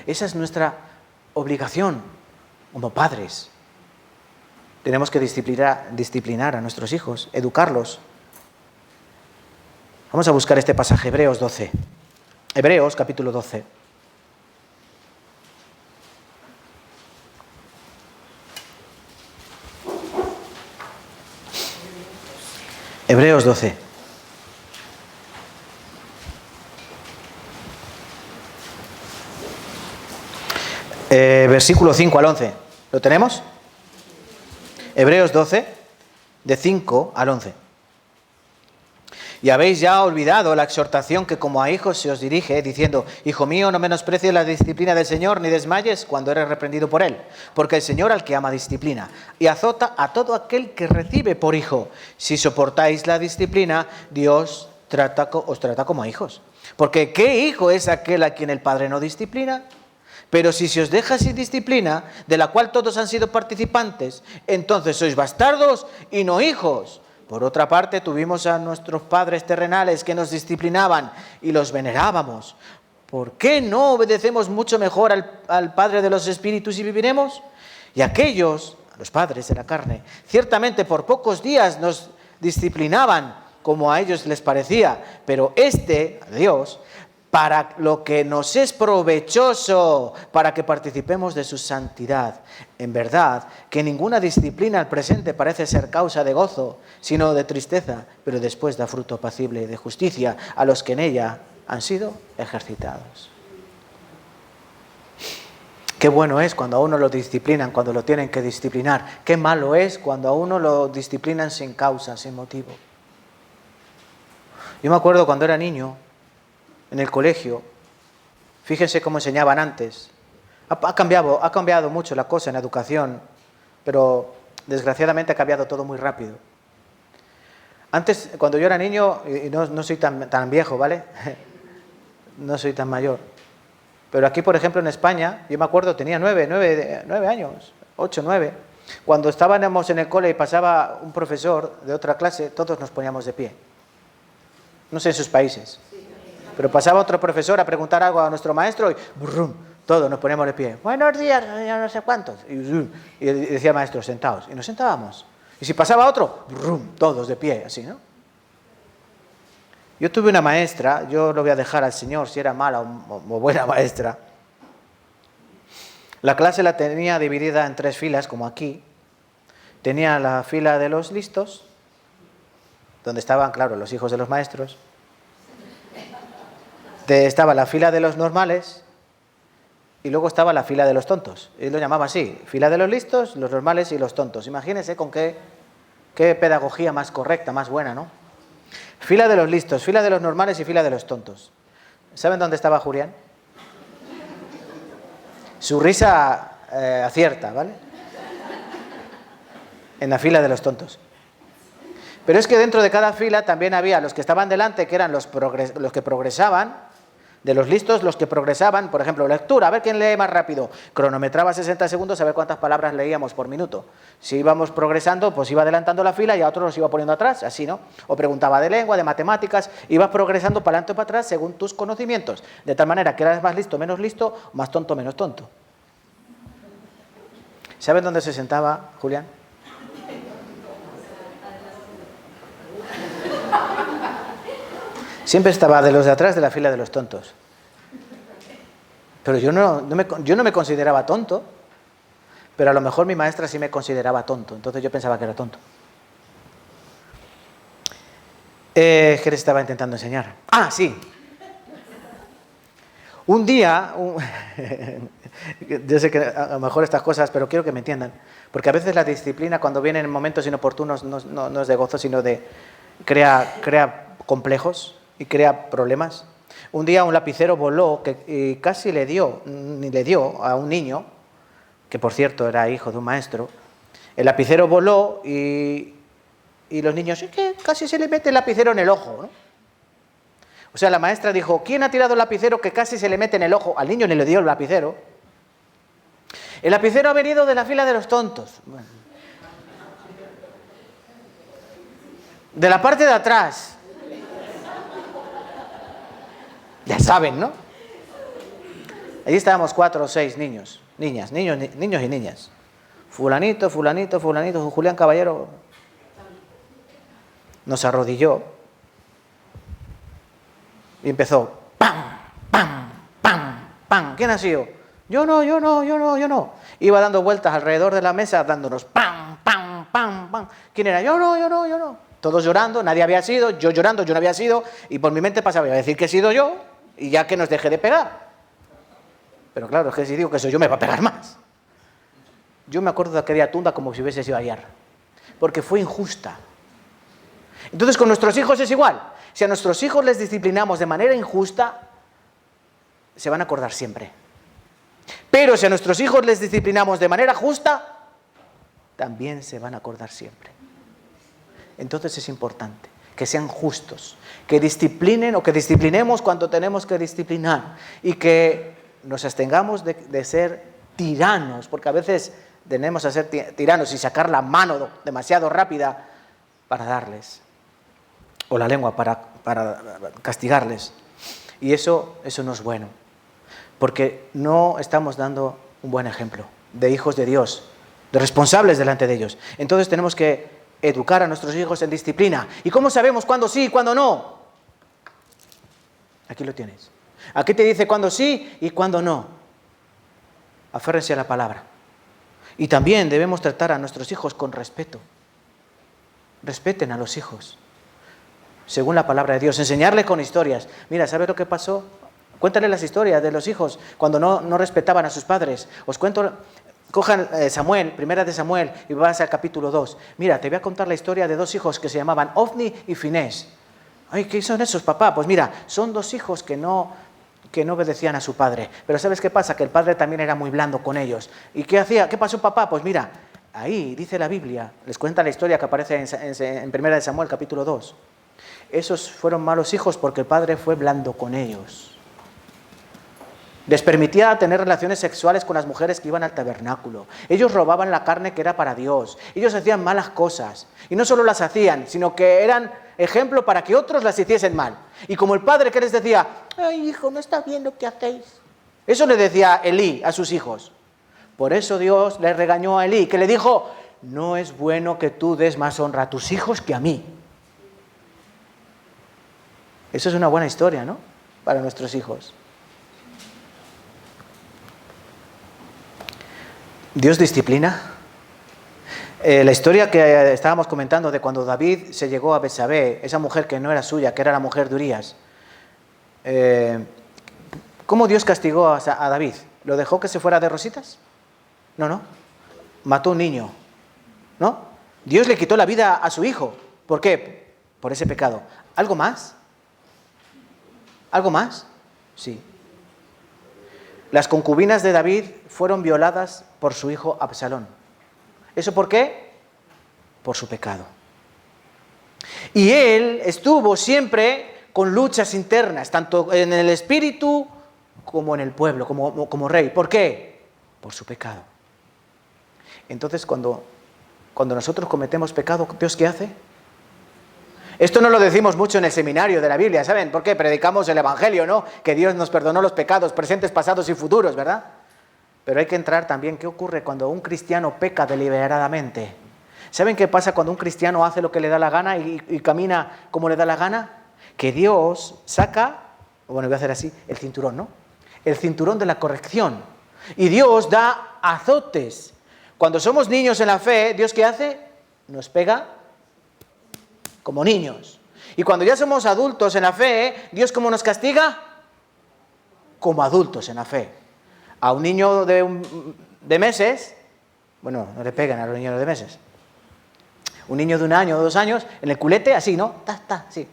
Esa es nuestra obligación como padres. Tenemos que disciplinar a nuestros hijos, educarlos. Vamos a buscar este pasaje, Hebreos 12. Hebreos capítulo 12. Hebreos 12. Versículo 5 al 11. ¿Lo tenemos? Hebreos 12, de 5 al 11. Y habéis ya olvidado la exhortación que como a hijos se os dirige, diciendo, hijo mío, no menosprecies la disciplina del Señor, ni desmayes cuando eres reprendido por Él. Porque el Señor al que ama disciplina, y azota a todo aquel que recibe por hijo. Si soportáis la disciplina, Dios os trata como a hijos. Porque ¿qué hijo es aquel a quien el Padre no disciplina? Pero si se os deja sin disciplina, de la cual todos han sido participantes, entonces sois bastardos y no hijos. Por otra parte, tuvimos a nuestros padres terrenales que nos disciplinaban y los venerábamos. ¿Por qué no obedecemos mucho mejor al Padre de los Espíritus y viviremos? Y aquellos, los padres de la carne, ciertamente por pocos días nos disciplinaban como a ellos les parecía, pero Dios, para lo que nos es provechoso, para que participemos de su santidad. En verdad, que ninguna disciplina al presente parece ser causa de gozo, sino de tristeza, pero después da fruto apacible de justicia a los que en ella han sido ejercitados. Qué bueno es cuando a uno lo disciplinan, cuando lo tienen que disciplinar. Qué malo es cuando a uno lo disciplinan sin causa, sin motivo. Yo me acuerdo cuando era niño, en el colegio, fíjense cómo enseñaban antes. Ha cambiado mucho la cosa en la educación, pero desgraciadamente ha cambiado todo muy rápido. Antes, cuando yo era niño, y no soy tan viejo, ¿vale? No soy tan mayor. Pero aquí, por ejemplo, en España, yo me acuerdo, tenía 9 años, 8, 9. Cuando estábamos en el cole y pasaba un profesor de otra clase, todos nos poníamos de pie. No sé en sus países. Pero pasaba otro profesor a preguntar algo a nuestro maestro y ¡brum! Todos nos poníamos de pie. Buenos días, no sé cuántos. Y decía el maestro, sentaos. Y nos sentábamos. Y si pasaba otro, ¡brum! Todos de pie, así, ¿no? Yo tuve una maestra, yo lo voy a dejar al Señor si era mala o buena maestra. La clase la tenía dividida en 3 filas, como aquí. Tenía la fila de los listos, donde estaban, claro, los hijos de los maestros. Estaba la fila de los normales y luego estaba la fila de los tontos. Él lo llamaba así, fila de los listos, los normales y los tontos. Imagínense con qué pedagogía más correcta, más buena, ¿no? Fila de los listos, fila de los normales y fila de los tontos. ¿Saben dónde estaba Julián? Su risa acierta, ¿vale? En la fila de los tontos. Pero es que dentro de cada fila también había los que estaban delante, que eran los que progresaban. De los listos, los que progresaban, por ejemplo, lectura, a ver quién lee más rápido. Cronometraba 60 segundos a ver cuántas palabras leíamos por minuto. Si íbamos progresando, pues iba adelantando la fila y a otros los iba poniendo atrás, así, ¿no? O preguntaba de lengua, de matemáticas, ibas progresando para adelante o para atrás según tus conocimientos. De tal manera que eras más listo, más tonto, menos tonto. ¿Saben dónde se sentaba Julián? Siempre estaba de los de atrás de la fila de los tontos. Pero yo no me consideraba tonto, pero a lo mejor mi maestra sí me consideraba tonto, entonces yo pensaba que era tonto. ¿Qué les estaba intentando enseñar? Ah, sí. Un día, yo sé que a lo mejor estas cosas, pero quiero que me entiendan, porque a veces la disciplina cuando viene en momentos inoportunos no es de gozo, sino de crea complejos. Y crea problemas. Un día un lapicero voló y casi le dio a un niño, que por cierto era hijo de un maestro. El lapicero voló y los niños, es que casi se le mete el lapicero en el ojo, ¿no? O sea, la maestra dijo, ¿quién ha tirado el lapicero que casi se le mete en el ojo? Al niño ni le dio el lapicero. El lapicero ha venido de la fila de los tontos. Bueno. De la parte de atrás. Ya saben, ¿no? Allí estábamos 4 o 6 niños y niñas. Fulanito, Julián Caballero nos arrodilló y empezó, ¡pam, pam, pam, pam! ¿Quién ha sido? Yo no. Iba dando vueltas alrededor de la mesa dándonos, ¡pam, pam, pam, pam! ¿Quién era? Yo no. Todos llorando, nadie había sido, yo llorando, yo no había sido, y por mi mente pasaba, iba a decir que he sido yo, y ya que nos deje de pegar. Pero claro, es que si digo que soy yo me va a pegar más. Yo me acuerdo de aquella tunda como si hubiese sido ayer, porque fue injusta. Entonces con nuestros hijos es igual. Si a nuestros hijos les disciplinamos de manera injusta, se van a acordar siempre. Pero si a nuestros hijos les disciplinamos de manera justa, también se van a acordar siempre. Entonces es importante que sean justos, que disciplinen o que disciplinemos cuando tenemos que disciplinar y que nos abstengamos de ser tiranos, porque a veces tenemos a ser tiranos y sacar la mano demasiado rápida para darles, o la lengua para castigarles. Y eso no es bueno, porque no estamos dando un buen ejemplo de hijos de Dios, de responsables delante de ellos. Entonces tenemos que educar a nuestros hijos en disciplina. ¿Y cómo sabemos cuándo sí y cuándo no? Aquí lo tienes. Aquí te dice cuándo sí y cuándo no. Aférrense a la palabra. Y también debemos tratar a nuestros hijos con respeto. Respeten a los hijos, según la palabra de Dios. Enseñarles con historias. Mira, ¿sabes lo que pasó? Cuéntale las historias de los hijos cuando no respetaban a sus padres. Os cuento, cojan Samuel, primera de Samuel, y vas al capítulo 2. Mira, te voy a contar la historia de dos hijos que se llamaban Ofni y Finés. Ay, ¿qué son esos, papá? Pues mira, son dos hijos que no obedecían a su padre. Pero ¿sabes qué pasa? Que el padre también era muy blando con ellos. ¿Y qué hacía? ¿Qué pasó, papá? Pues mira, ahí dice la Biblia, les cuenta la historia que aparece en primera de Samuel, capítulo 2. Esos fueron malos hijos porque el padre fue blando con ellos. Les permitía tener relaciones sexuales con las mujeres que iban al tabernáculo. Ellos robaban la carne que era para Dios. Ellos hacían malas cosas. Y no solo las hacían, sino que eran ejemplo para que otros las hiciesen mal. Y como el padre que les decía, ay, hijo, no está bien lo que hacéis. Eso le decía Elí a sus hijos. Por eso Dios le regañó a Elí, que le dijo, no es bueno que tú des más honra a tus hijos que a mí. Eso es una buena historia, ¿no? Para nuestros hijos. Dios disciplina. La historia que estábamos comentando de cuando David se llegó a Betsabé, esa mujer que no era suya, que era la mujer de Urías. ¿Cómo Dios castigó a David? ¿Lo dejó que se fuera de rositas? No. Mató a un niño. ¿No? Dios le quitó la vida a su hijo. ¿Por qué? Por ese pecado. ¿Algo más? ¿Algo más? Sí. Las concubinas de David fueron violadas por su hijo Absalón. ¿Eso por qué? Por su pecado. Y él estuvo siempre con luchas internas, tanto en el espíritu como en el pueblo, como rey. ¿Por qué? Por su pecado. Entonces, cuando nosotros cometemos pecado, ¿Dios qué hace? Esto no lo decimos mucho en el seminario de la Biblia, ¿saben? Porque predicamos el Evangelio, ¿no? Que Dios nos perdonó los pecados presentes, pasados y futuros, ¿verdad? Pero hay que entrar también, ¿qué ocurre cuando un cristiano peca deliberadamente? ¿Saben qué pasa cuando un cristiano hace lo que le da la gana y camina como le da la gana? Que Dios saca, bueno, voy a hacer así, el cinturón, ¿no? El cinturón de la corrección. Y Dios da azotes. Cuando somos niños en la fe, ¿Dios qué hace? Nos pega como niños. Y cuando ya somos adultos en la fe, ¿Dios cómo nos castiga? Como adultos en la fe. A un niño de meses, bueno, no le pegan a los niños de meses. Un niño de 1 año o 2 años, en el culete, así, ¿no? Sí.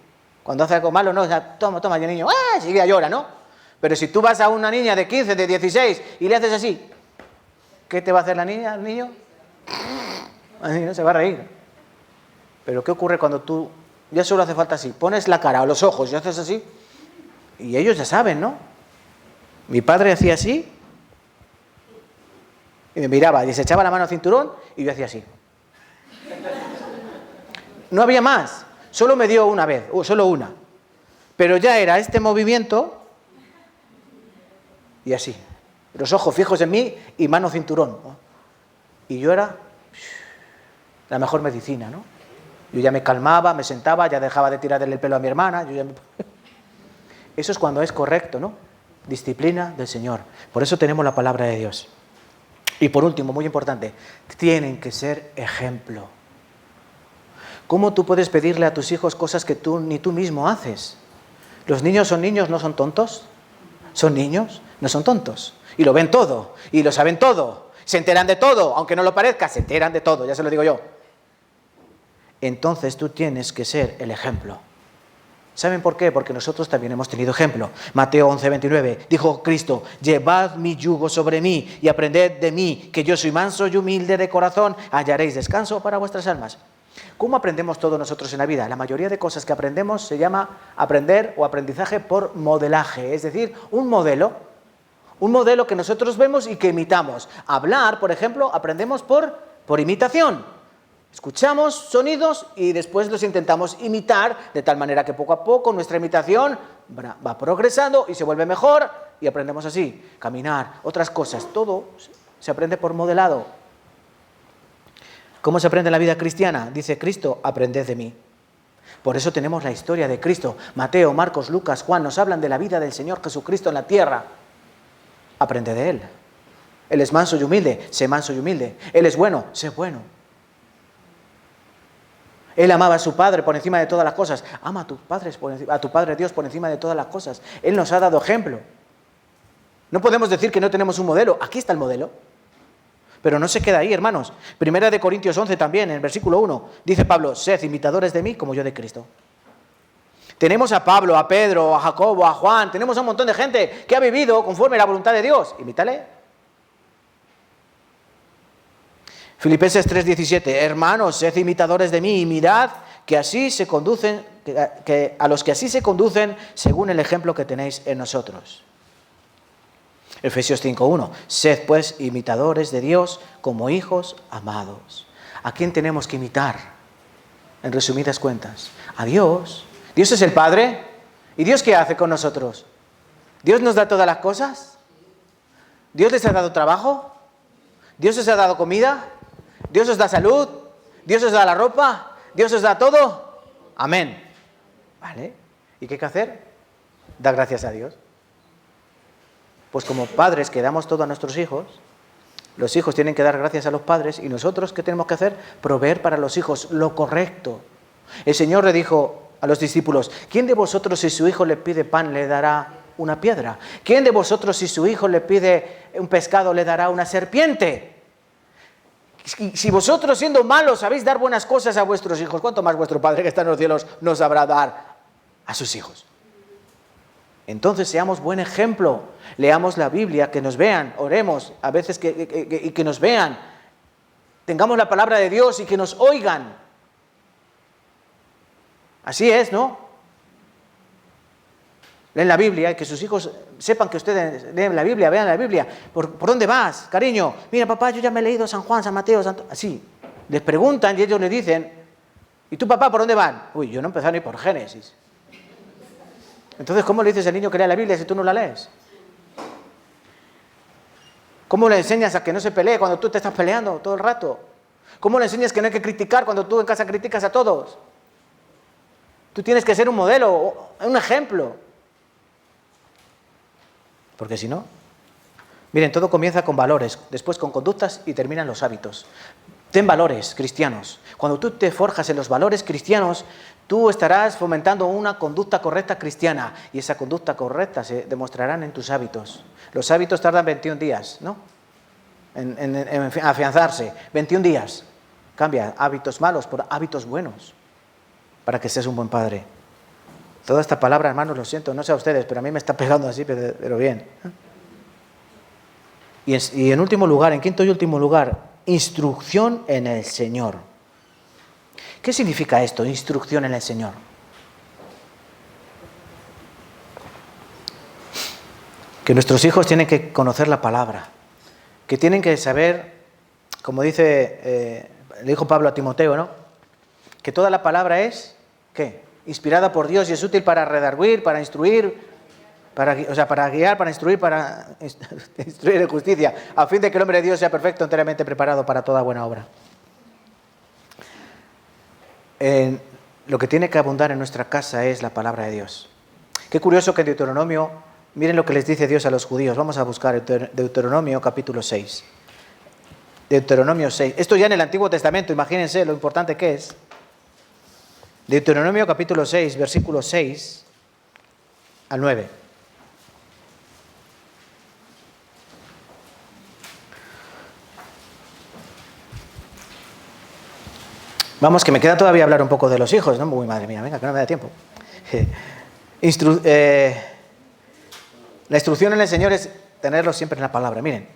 Cuando hace algo malo, no, o sea, toma, y el niño, ¡ah! Sigue a llorar, ¿no? Pero si tú vas a una niña de 15, de 16 y le haces así, ¿qué te va a hacer la niña, el niño? El niño se va a reír. Pero ¿qué ocurre cuando tú, ya solo hace falta así, pones la cara o los ojos y haces así? Y ellos ya saben, ¿no? Mi padre hacía así y me miraba y se echaba la mano al cinturón y yo hacía así. No había más, solo me dio una vez, solo una. Pero ya era este movimiento y así. Los ojos fijos en mí y mano cinturón. Y yo era la mejor medicina, ¿no? Yo ya me calmaba, me sentaba, ya dejaba de tirarle el pelo a mi hermana. Eso es cuando es correcto, ¿no? Disciplina del Señor. Por eso tenemos la palabra de Dios. Y por último, muy importante, tienen que ser ejemplo. ¿Cómo tú puedes pedirle a tus hijos cosas que ni tú mismo haces? Los niños son niños, no son tontos. Son niños, no son tontos. Y lo ven todo, y lo saben todo. Se enteran de todo, aunque no lo parezca, se enteran de todo, ya se lo digo yo. Entonces tú tienes que ser el ejemplo. ¿Saben por qué? Porque nosotros también hemos tenido ejemplo. Mateo 11:29, dijo Cristo, llevad mi yugo sobre mí y aprended de mí, que yo soy manso y humilde de corazón, hallaréis descanso para vuestras almas. ¿Cómo aprendemos todos nosotros en la vida? La mayoría de cosas que aprendemos se llama aprender o aprendizaje por modelaje, es decir, un modelo Un modelo que nosotros vemos y que imitamos. Hablar, por ejemplo, aprendemos por imitación. Escuchamos sonidos y después los intentamos imitar de tal manera que poco a poco nuestra imitación va progresando y se vuelve mejor y aprendemos así. Caminar, otras cosas, todo se aprende por modelado. ¿Cómo se aprende en la vida cristiana? Dice Cristo, aprended de mí. Por eso tenemos la historia de Cristo. Mateo, Marcos, Lucas, Juan nos hablan de la vida del Señor Jesucristo en la tierra. Aprende de Él. Él es manso y humilde, sé manso y humilde. Él es bueno, sé bueno. Él amaba a su Padre por encima de todas las cosas. Ama a tu Padre Dios por encima de todas las cosas. Él nos ha dado ejemplo. No podemos decir que no tenemos un modelo. Aquí está el modelo. Pero no se queda ahí, hermanos. Primera de Corintios 11 también, en el versículo 1, dice Pablo, sed imitadores de mí como yo de Cristo. Tenemos a Pablo, a Pedro, a Jacobo, a Juan, tenemos a un montón de gente que ha vivido conforme a la voluntad de Dios. Imítale. Filipenses 3:17, hermanos, sed imitadores de mí y mirad que así se conducen, que a los que así se conducen según el ejemplo que tenéis en nosotros. Efesios 5:1, sed pues imitadores de Dios como hijos amados. ¿A quién tenemos que imitar? En resumidas cuentas, a Dios. Dios es el Padre. ¿Y Dios qué hace con nosotros? ¿Dios nos da todas las cosas? ¿Dios les ha dado trabajo? ¿Dios os ha dado comida? ¿Dios os da salud? ¿Dios os da la ropa? ¿Dios os da todo? Amén. ¿Vale? ¿Y qué hay que hacer? Dar gracias a Dios. Pues como padres que damos todo a nuestros hijos, los hijos tienen que dar gracias a los padres y nosotros, ¿qué tenemos que hacer? Proveer para los hijos lo correcto. El Señor le dijo a los discípulos, ¿quién de vosotros si su hijo le pide pan le dará una piedra? ¿Quién de vosotros si su hijo le pide un pescado le dará una serpiente? Si vosotros siendo malos sabéis dar buenas cosas a vuestros hijos, ¿cuánto más vuestro Padre que está en los cielos nos sabrá dar a sus hijos? Entonces seamos buen ejemplo, leamos la Biblia, que nos vean, oremos a veces y que nos vean, tengamos la palabra de Dios y que nos oigan. Así es, ¿no? Leen la Biblia y que sus hijos sepan que ustedes leen la Biblia, vean la Biblia. ¿Por dónde vas, cariño? Mira, papá, yo ya me he leído San Juan, San Mateo, así. Les preguntan y ellos le dicen, ¿y tú, papá, por dónde van? Uy, yo no he empezado ni por Génesis. Entonces, ¿cómo le dices al niño que lea la Biblia si tú no la lees? ¿Cómo le enseñas a que no se pelee cuando tú te estás peleando todo el rato? ¿Cómo le enseñas que no hay que criticar cuando tú en casa criticas a todos? Tú tienes que ser un modelo, un ejemplo. Porque si no... Miren, todo comienza con valores, después con conductas y terminan los hábitos. Ten valores cristianos. Cuando tú te forjas en los valores cristianos, tú estarás fomentando una conducta correcta cristiana y esa conducta correcta se demostrarán en tus hábitos. Los hábitos tardan 21 días, ¿no? En afianzarse. 21 días. Cambia hábitos malos por hábitos buenos para que seas un buen padre. Toda esta palabra, hermanos, lo siento, no sé a ustedes, pero a mí me está pegando así, pero bien. Y en último lugar, en quinto y último lugar, instrucción en el Señor. ¿Qué significa esto, instrucción en el Señor? Que nuestros hijos tienen que conocer la palabra, que tienen que saber, como le dijo Pablo a Timoteo, ¿no? Que toda la palabra es, ¿qué? Inspirada por Dios y es útil para redarguir, para instruir, para guiar, para instruir, para instruir en justicia, a fin de que el hombre de Dios sea perfecto, enteramente preparado para toda buena obra. Lo que tiene que abundar en nuestra casa es la palabra de Dios. Qué curioso que en Deuteronomio, miren lo que les dice Dios a los judíos. Vamos a buscar Deuteronomio capítulo 6. Deuteronomio 6. Esto ya en el Antiguo Testamento, imagínense lo importante que es. Deuteronomio capítulo 6, versículos 6 al 9. Vamos, que me queda todavía hablar un poco de los hijos, ¿no? Uy, madre mía, venga, que no me da tiempo. La instrucción en el Señor es tenerlo siempre en la palabra. Miren,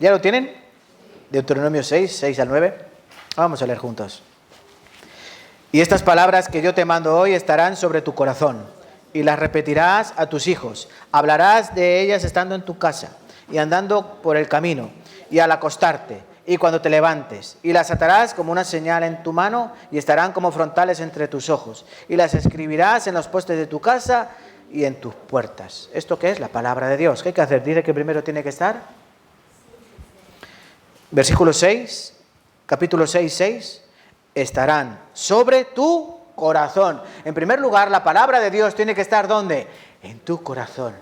¿ya lo tienen? Deuteronomio 6, 6 al 9. Vamos a leer juntos. Y estas palabras que yo te mando hoy estarán sobre tu corazón. y las repetirás a tus hijos. Hablarás de ellas estando en tu casa y andando por el camino y al acostarte y cuando te levantes. Y las atarás como una señal en tu mano y estarán como frontales entre tus ojos. Y las escribirás en los postes de tu casa y en tus puertas. ¿Esto qué es? La palabra de Dios. ¿Qué hay que hacer? Dice que primero tiene que estar. Versículo 6, capítulo 6. Estarán sobre tu corazón. En primer lugar, la palabra de Dios tiene que estar ¿dónde? En tu corazón.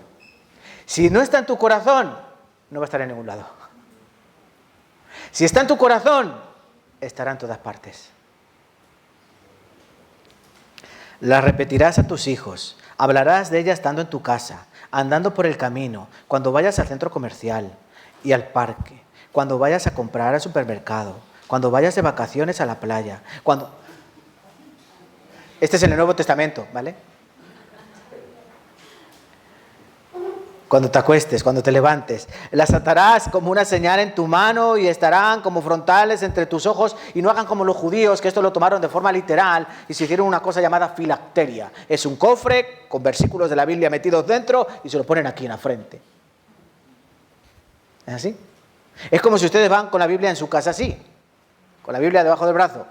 Si no está en tu corazón, no va a estar en ningún lado. Si está en tu corazón, estará en todas partes. Las repetirás a tus hijos, hablarás de ellas estando en tu casa, andando por el camino, cuando vayas al centro comercial y al parque, cuando vayas a comprar al supermercado, cuando vayas de vacaciones a la playa, Este es en el Nuevo Testamento, ¿vale? Cuando te acuestes, cuando te levantes. Las atarás como una señal en tu mano y estarán como frontales entre tus ojos, y no hagan como los judíos, que esto lo tomaron de forma literal y se hicieron una cosa llamada filacteria. Es un cofre con versículos de la Biblia metidos dentro y se lo ponen aquí en la frente. ¿Es así? Es como si ustedes van con la Biblia en su casa así, con la Biblia debajo del brazo,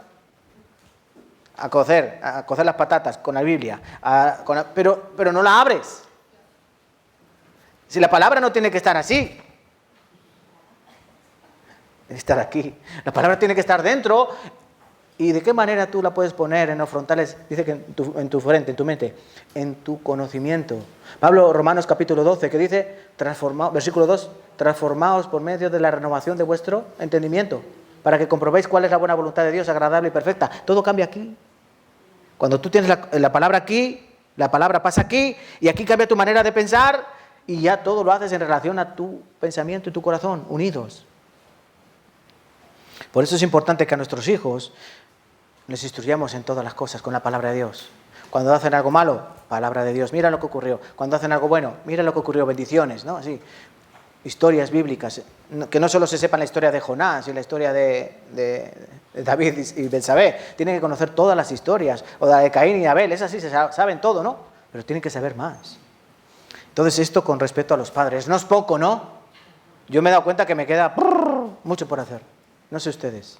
a cocer las patatas con la Biblia, pero no la abres. Si la palabra no tiene que estar así, tiene que estar aquí. La palabra tiene que estar dentro. ¿Y de qué manera tú la puedes poner en los frontales? Dice que en tu frente, en tu mente, en tu conocimiento. Pablo, Romanos capítulo 12, que dice, versículo 2, transformaos por medio de la renovación de vuestro entendimiento, para que comprobéis cuál es la buena voluntad de Dios, agradable y perfecta. Todo cambia aquí. Cuando tú tienes la palabra aquí, la palabra pasa aquí, y aquí cambia tu manera de pensar, y ya todo lo haces en relación a tu pensamiento y tu corazón, unidos. Por eso es importante que a nuestros hijos les instruyamos en todas las cosas con la palabra de Dios. Cuando hacen algo malo, palabra de Dios, mira lo que ocurrió. Cuando hacen algo bueno, mira lo que ocurrió, bendiciones, ¿no? Así, historias bíblicas, que no solo se sepan la historia de Jonás y la historia de David y Betsabé, tienen que conocer todas las historias, o la de Caín y Abel, esas sí se saben todo, ¿no? Pero tienen que saber más. Entonces esto con respecto a los padres, no es poco, ¿no? Yo me he dado cuenta que me queda mucho por hacer, no sé ustedes,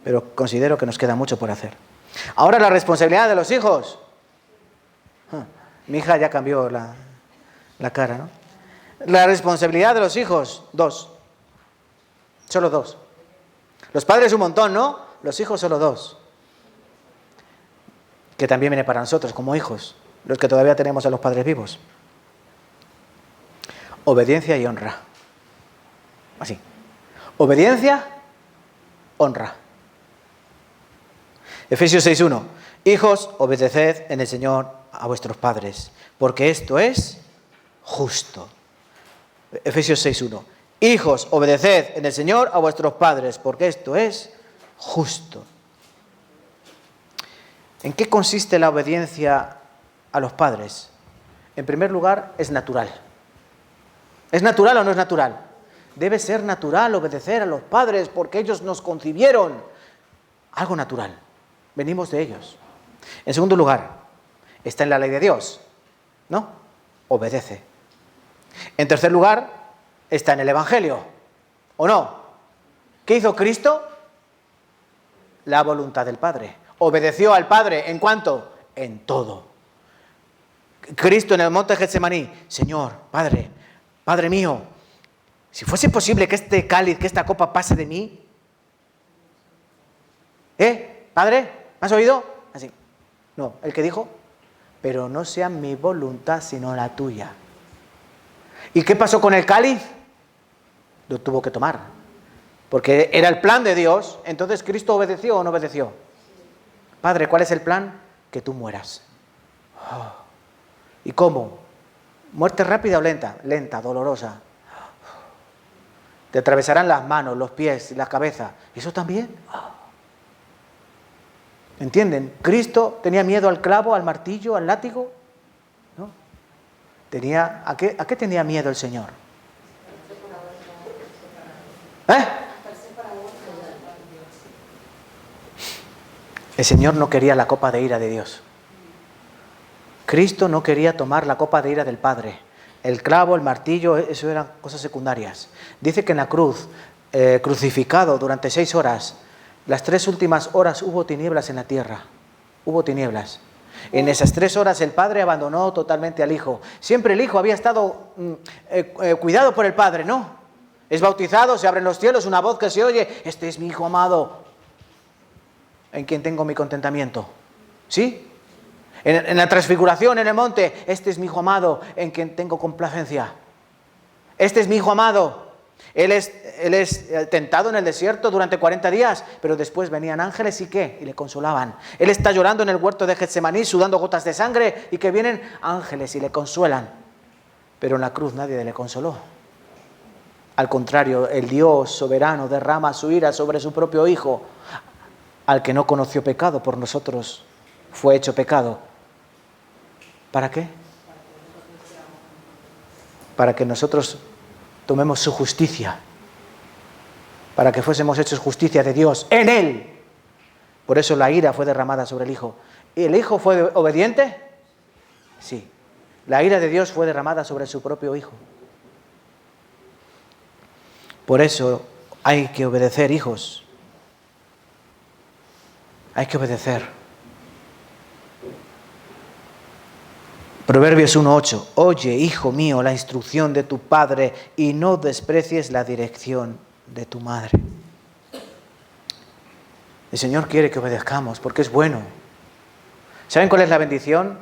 pero considero que nos queda mucho por hacer. Ahora la responsabilidad de los hijos. Mi hija ya cambió la cara, ¿no? La responsabilidad de los hijos, solo dos. Los padres un montón, ¿no? Los hijos solo dos. Que también viene para nosotros como hijos, los que todavía tenemos a los padres vivos. Obediencia y honra. Así. Obediencia, honra. Efesios 6:1. Hijos, obedeced en el Señor a vuestros padres, porque esto es justo. Efesios 6:1. Hijos, obedeced en el Señor a vuestros padres, porque esto es justo. ¿En qué consiste la obediencia a los padres? En primer lugar, es natural. ¿Es natural o no es natural? Debe ser natural obedecer a los padres porque ellos nos concibieron. Algo natural. Venimos de ellos. En segundo lugar, está en la ley de Dios, ¿no? Obedece. En tercer lugar, está en el Evangelio, ¿o no? ¿Qué hizo Cristo? La voluntad del Padre. Obedeció al Padre, ¿en cuánto? En todo. Cristo en el monte Getsemaní, Señor, Padre mío, si fuese posible que este cáliz, que esta copa pase de mí. Padre, ¿me has oído? Así. No, el que dijo, pero no sea mi voluntad sino la tuya. ¿Y qué pasó con el cáliz? Lo tuvo que tomar, porque era el plan de Dios. Entonces, ¿Cristo obedeció o no obedeció? Padre, ¿cuál es el plan? Que tú mueras. ¿Y cómo? ¿Muerte rápida o lenta? Lenta, dolorosa. Te atravesarán las manos, los pies y la cabeza. ¿Eso también? ¿Entienden? ¿Cristo tenía miedo al clavo, al martillo, al látigo? ¿No? ¿A qué tenía miedo el Señor? El Señor no quería la copa de ira de Dios. Cristo no quería tomar la copa de ira del Padre. El clavo, el martillo, eso eran cosas secundarias. Dice que en la cruz, crucificado durante 6 horas, las 3 últimas horas hubo tinieblas en la tierra. Hubo tinieblas. En esas 3 horas el Padre abandonó totalmente al Hijo. Siempre el Hijo había estado cuidado por el Padre, ¿no? Es bautizado, se abren los cielos, una voz que se oye, este es mi Hijo amado, en quien tengo mi contentamiento. ¿Sí? En la transfiguración, en el monte, este es mi Hijo amado, en quien tengo complacencia. Este es mi Hijo amado. Él es tentado en el desierto durante 40 días, pero después venían ángeles y ¿qué? Y le consolaban. Él está llorando en el huerto de Getsemaní, sudando gotas de sangre, y que vienen ángeles y le consuelan. Pero en la cruz nadie le consoló. Al contrario, el Dios soberano derrama su ira sobre su propio Hijo, al que no conoció pecado por nosotros, fue hecho pecado. ¿Para qué? Para que nosotros tomemos su justicia, para que fuésemos hechos justicia de Dios en Él. Por eso la ira fue derramada sobre el Hijo. ¿Y el Hijo fue obediente? Sí. La ira de Dios fue derramada sobre su propio Hijo. Por eso hay que obedecer, hijos. Hay que obedecer. Proverbios 1:8. Oye, hijo mío, la instrucción de tu padre y no desprecies la dirección de tu madre. El Señor quiere que obedezcamos porque es bueno. ¿Saben cuál es la bendición?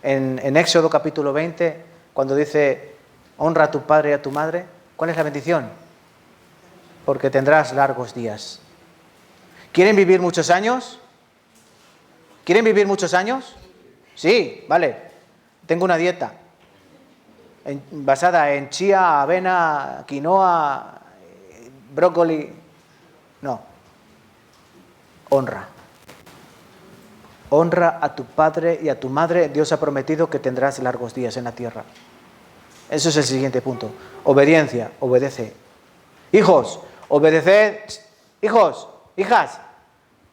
En Éxodo capítulo 20, cuando dice, honra a tu padre y a tu madre, ¿cuál es la bendición? Porque tendrás largos días. ¿Quieren vivir muchos años? ¿Quieren vivir muchos años? Sí, vale. Tengo una dieta basada en chía, avena, quinoa, brócoli. No. Honra. Honra a tu padre y a tu madre. Dios ha prometido que tendrás largos días en la tierra. Eso es el siguiente punto. Obediencia, obedece. Hijos, obedeced. Hijos, hijas,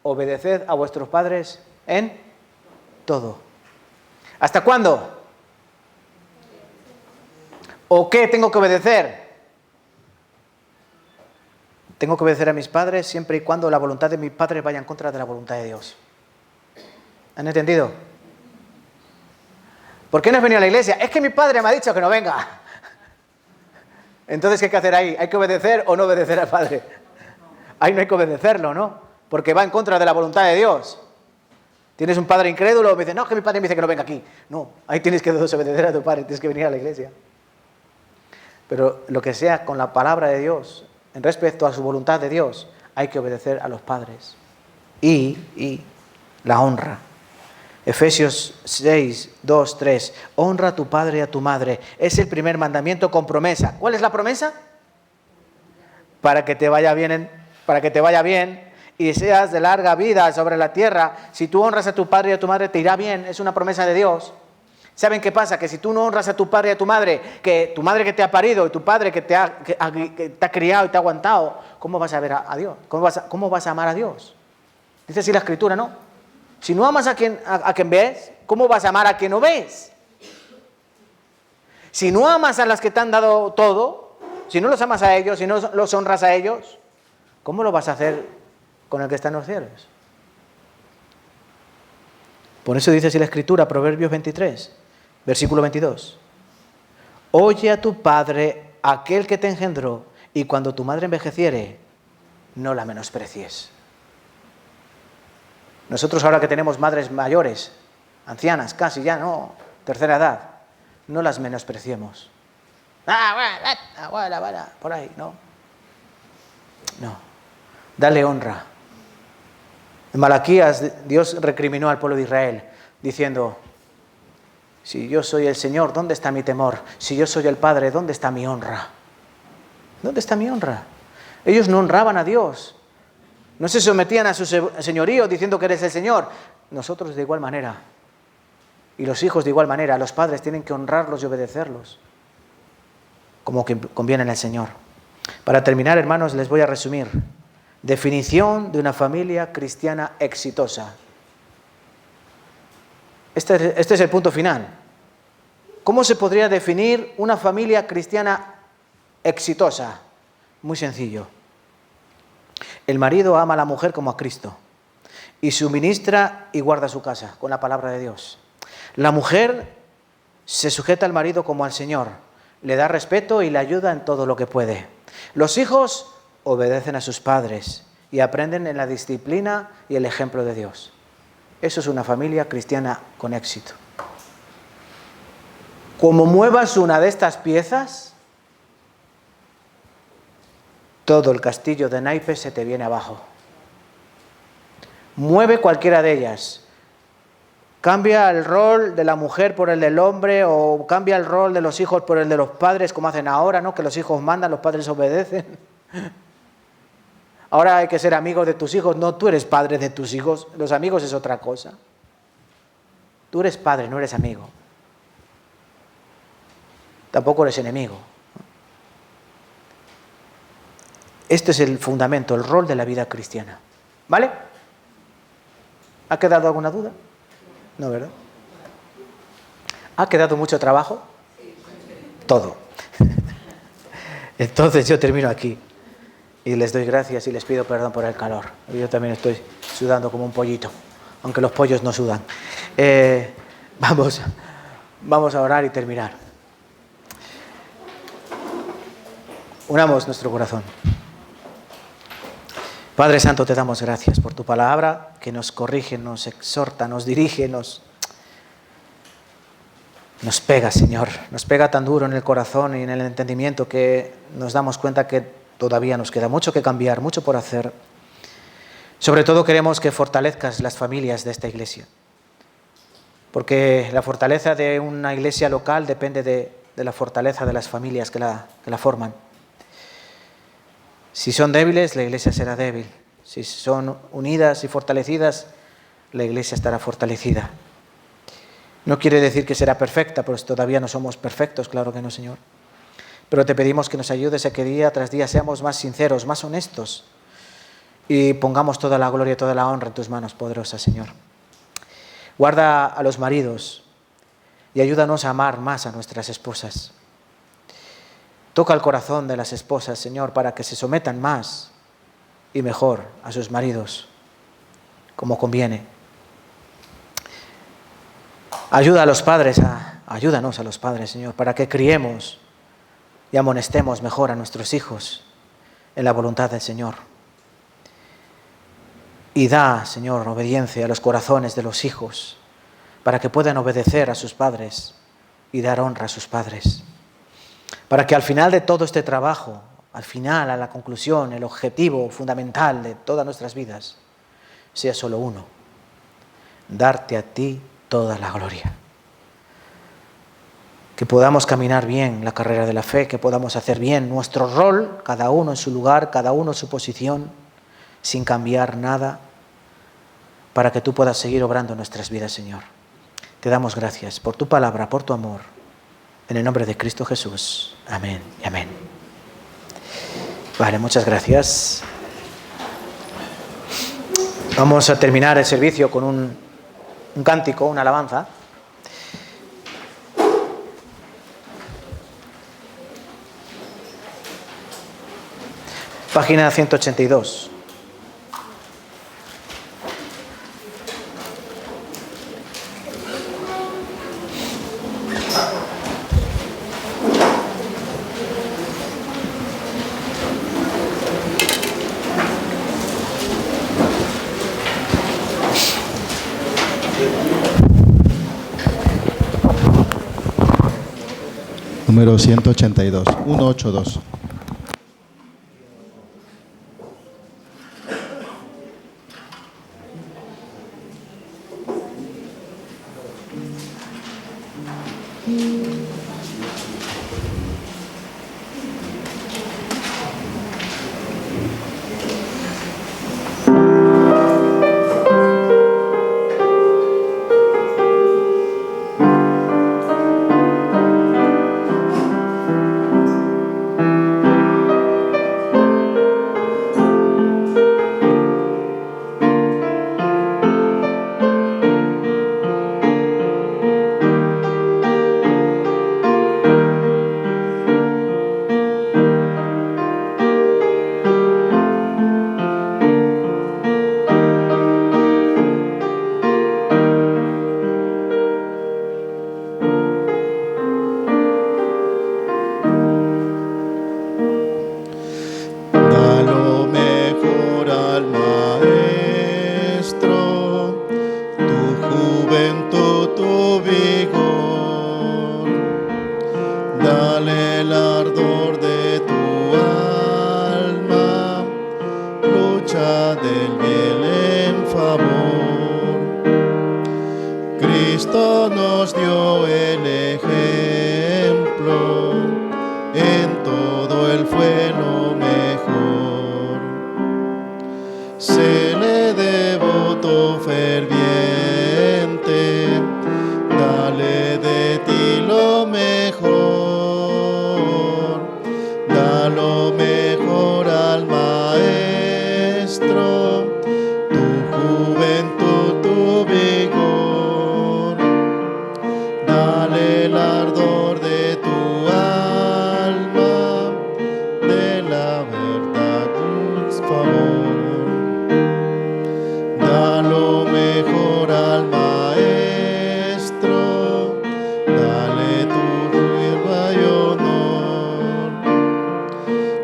obedeced a vuestros padres en todo. ¿Hasta cuándo? ¿O qué tengo que obedecer? Tengo que obedecer a mis padres siempre y cuando la voluntad de mis padres vaya en contra de la voluntad de Dios. ¿Han entendido? ¿Por qué no has venido a la iglesia? Es que mi padre me ha dicho que no venga. Entonces, ¿qué hay que hacer ahí? ¿Hay que obedecer o no obedecer al padre? Ahí no hay que obedecerlo, ¿no? Porque va en contra de la voluntad de Dios. Tienes un padre incrédulo, me dice, no, que mi padre me dice que no venga aquí. No, ahí tienes que desobedecer a tu padre, tienes que venir a la iglesia. Pero lo que sea con la palabra de Dios, en respecto a su voluntad de Dios, hay que obedecer a los padres. Y la honra. Efesios 6, 2, 3. Honra a tu padre y a tu madre. Es el primer mandamiento con promesa. ¿Cuál es la promesa? Para que te vaya bien y seas de larga vida sobre la tierra. Si tú honras a tu padre y a tu madre, te irá bien. Es una promesa de Dios. ¿Saben qué pasa? Que si tú no honras a tu padre y a tu madre, que tu madre que te ha parido y tu padre que te ha criado y te ha aguantado, ¿cómo vas a ver a Dios? ¿Cómo vas a amar a Dios? Dice así la Escritura, ¿no? Si no amas a quien ves, ¿cómo vas a amar a quien no ves? Si no amas a las que te han dado todo, si no los amas a ellos, si no los honras a ellos, ¿cómo lo vas a hacer con el que está en los cielos? Por eso dice así la Escritura, Proverbios 23, versículo 22. Oye a tu padre, aquel que te engendró, y cuando tu madre envejeciere, no la menosprecies. Nosotros ahora que tenemos madres mayores, ancianas, casi ya, no, tercera edad, no las menospreciemos. Por ahí, no. No. Dale honra. En Malaquías, Dios recriminó al pueblo de Israel, diciendo, si yo soy el Señor, ¿dónde está mi temor? Si yo soy el Padre, ¿dónde está mi honra? ¿Dónde está mi honra? Ellos no honraban a Dios. No se sometían a su señorío diciendo que eres el Señor. Nosotros de igual manera. Y los hijos de igual manera. Los padres tienen que honrarlos y obedecerlos, como que conviene en el Señor. Para terminar, hermanos, les voy a resumir. Definición de una familia cristiana exitosa. Este es el punto final. ¿Cómo se podría definir una familia cristiana exitosa? Muy sencillo. El marido ama a la mujer como a Cristo y suministra y guarda su casa con la palabra de Dios. La mujer se sujeta al marido como al Señor, le da respeto y le ayuda en todo lo que puede. Los hijos obedecen a sus padres y aprenden en la disciplina y el ejemplo de Dios. Eso es una familia cristiana con éxito. Como muevas una de estas piezas, todo el castillo de naipes se te viene abajo. Mueve cualquiera de ellas. Cambia el rol de la mujer por el del hombre, o cambia el rol de los hijos por el de los padres, como hacen ahora, ¿no? Que los hijos mandan, los padres obedecen. Ahora hay que ser amigos de tus hijos. No, tú eres padre de tus hijos. Los amigos es otra cosa. Tú eres padre, no eres amigo. Tampoco eres enemigo. Este es el fundamento, el rol de la vida cristiana. ¿Vale? ¿Ha quedado alguna duda? No, ¿verdad? ¿Ha quedado mucho trabajo? Todo. Entonces yo termino aquí. Y les doy gracias y les pido perdón por el calor. Yo también estoy sudando como un pollito, aunque los pollos no sudan. Vamos a orar y terminar. Unamos nuestro corazón. Padre Santo, te damos gracias por tu palabra que nos corrige, nos exhorta, nos dirige, nos pega, Señor. Nos pega tan duro en el corazón y en el entendimiento que nos damos cuenta que todavía nos queda mucho que cambiar, mucho por hacer. Sobre todo queremos que fortalezcas las familias de esta iglesia. Porque la fortaleza de una iglesia local depende de la fortaleza de las familias que la forman. Si son débiles, la iglesia será débil. Si son unidas y fortalecidas, la iglesia estará fortalecida. No quiere decir que será perfecta, pues todavía no somos perfectos, claro que no, Señor. Pero te pedimos que nos ayudes a que día tras día seamos más sinceros, más honestos y pongamos toda la gloria y toda la honra en tus manos poderosas, Señor. Guarda a los maridos y ayúdanos a amar más a nuestras esposas. Toca el corazón de las esposas, Señor, para que se sometan más y mejor a sus maridos, como conviene. Ayúdanos a los padres, Señor, para que criemos y amonestemos mejor a nuestros hijos en la voluntad del Señor. Y da, Señor, obediencia a los corazones de los hijos para que puedan obedecer a sus padres y dar honra a sus padres. Para que al final de todo este trabajo, al final, a la conclusión, el objetivo fundamental de todas nuestras vidas, sea solo uno: darte a ti toda la gloria. Que podamos caminar bien la carrera de la fe, que podamos hacer bien nuestro rol, cada uno en su lugar, cada uno en su posición, sin cambiar nada, para que tú puedas seguir obrando en nuestras vidas, Señor. Te damos gracias por tu palabra, por tu amor, en el nombre de Cristo Jesús. Amén y amén. Vale, muchas gracias. Vamos a terminar el servicio con un cántico, una alabanza. Página 182. Número 182, 182. lo mejor al maestro, tu juventud, tu vigor. Dale el ardor de tu alma, de la verdad tus favor. Da lo mejor al maestro, dale tu sirva y honor.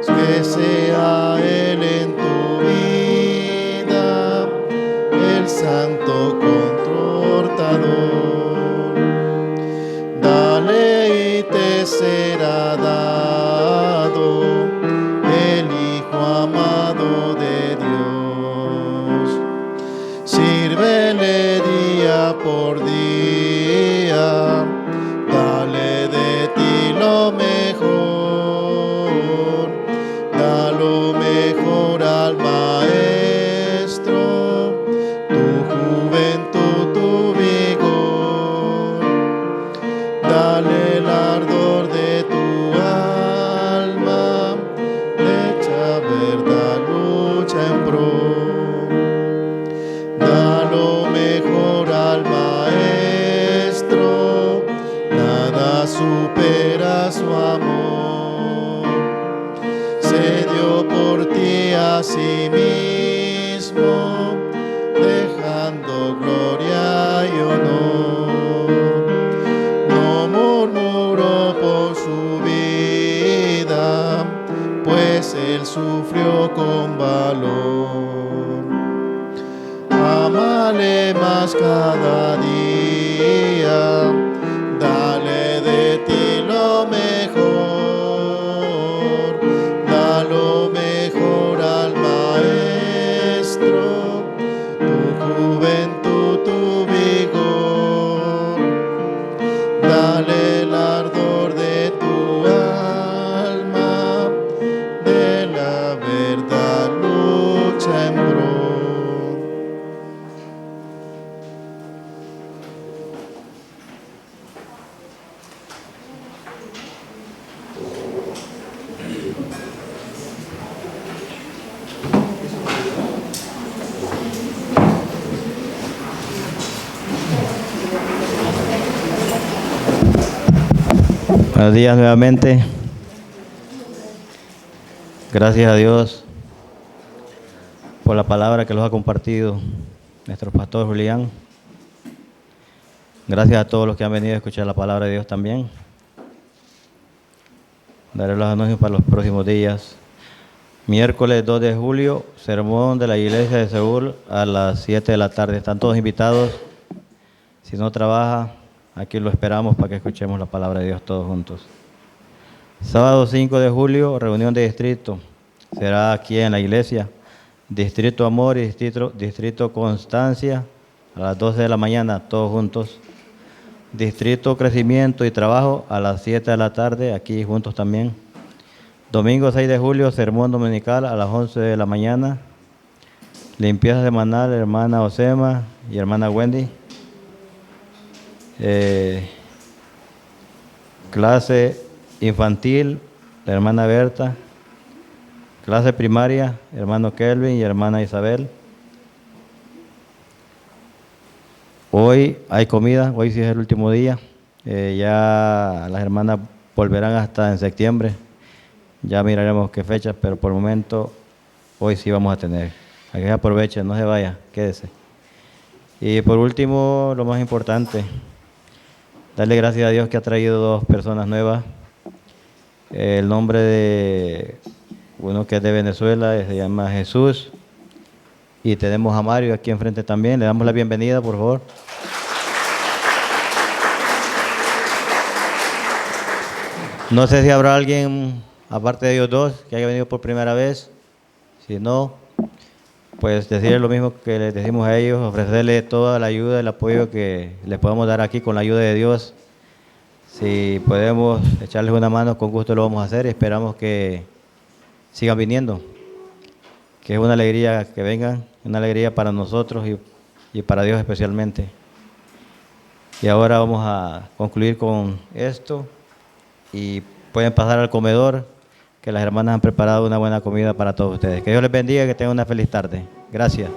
Que sea él en tu vida el santo confortador. Dale y te será dado el Hijo amado de Dios. Sírvele día por día, dale de ti lo mejor. Da lo mejor al maestro, tu juventud, tu vigor. Dale el ardor de tu alma, hecha verdad, lucha en pro. Da lo mejor al maestro, nada supera su amor. Se dio por ti a sí mismo, dejando gloria y honor. No murmuró por su vida, pues él sufrió con valor. Ámale más cada día, dale de ti lo mejor. Da lo mejor al maestro, tu juventud, tu vigor. Dale el ardor de tu alma, de la verdad lucha en pro. Buenos días nuevamente. Gracias a Dios por la palabra que nos ha compartido nuestro pastor Julián. Gracias a todos los que han venido a escuchar la palabra de Dios también. Daré los anuncios para los próximos días. Miércoles 2 de julio, sermón de la iglesia de Seúl a las 7 de la tarde. Están todos invitados. Si no trabaja, aquí lo esperamos para que escuchemos la palabra de Dios todos juntos. Sábado 5 de julio, reunión de distrito. Será aquí en la iglesia. Distrito Amor y Distrito Constancia a las 12 de la mañana, todos juntos. Distrito Crecimiento y Trabajo a las 7 de la tarde, aquí juntos también. Domingo 6 de julio, sermón dominical a las 11 de la mañana. Limpieza semanal, hermana Osema y hermana Wendy. Clase infantil, la hermana Berta. Clase primaria, hermano Kelvin y hermana Isabel. Hoy hay comida, hoy sí es el último día. Ya las hermanas volverán hasta en septiembre. Ya miraremos qué fecha, pero por el momento hoy sí vamos a tener. A que se aproveche, no se vaya, quédese. Y por último, lo más importante, darle gracias a Dios que ha traído dos personas nuevas. El nombre de uno que es de Venezuela se llama Jesús. Y tenemos a Mario aquí enfrente también. Le damos la bienvenida, por favor. No sé si habrá alguien, aparte de ellos dos, que haya venido por primera vez. Si no, pues decirles lo mismo que les decimos a ellos, ofrecerles toda la ayuda, el apoyo que les podemos dar aquí con la ayuda de Dios. Si podemos echarles una mano, con gusto lo vamos a hacer y esperamos que sigan viniendo. Que es una alegría que vengan, una alegría para nosotros y para Dios especialmente. Y ahora vamos a concluir con esto y pueden pasar al comedor, que las hermanas han preparado una buena comida para todos ustedes. Que Dios les bendiga y que tengan una feliz tarde. Gracias.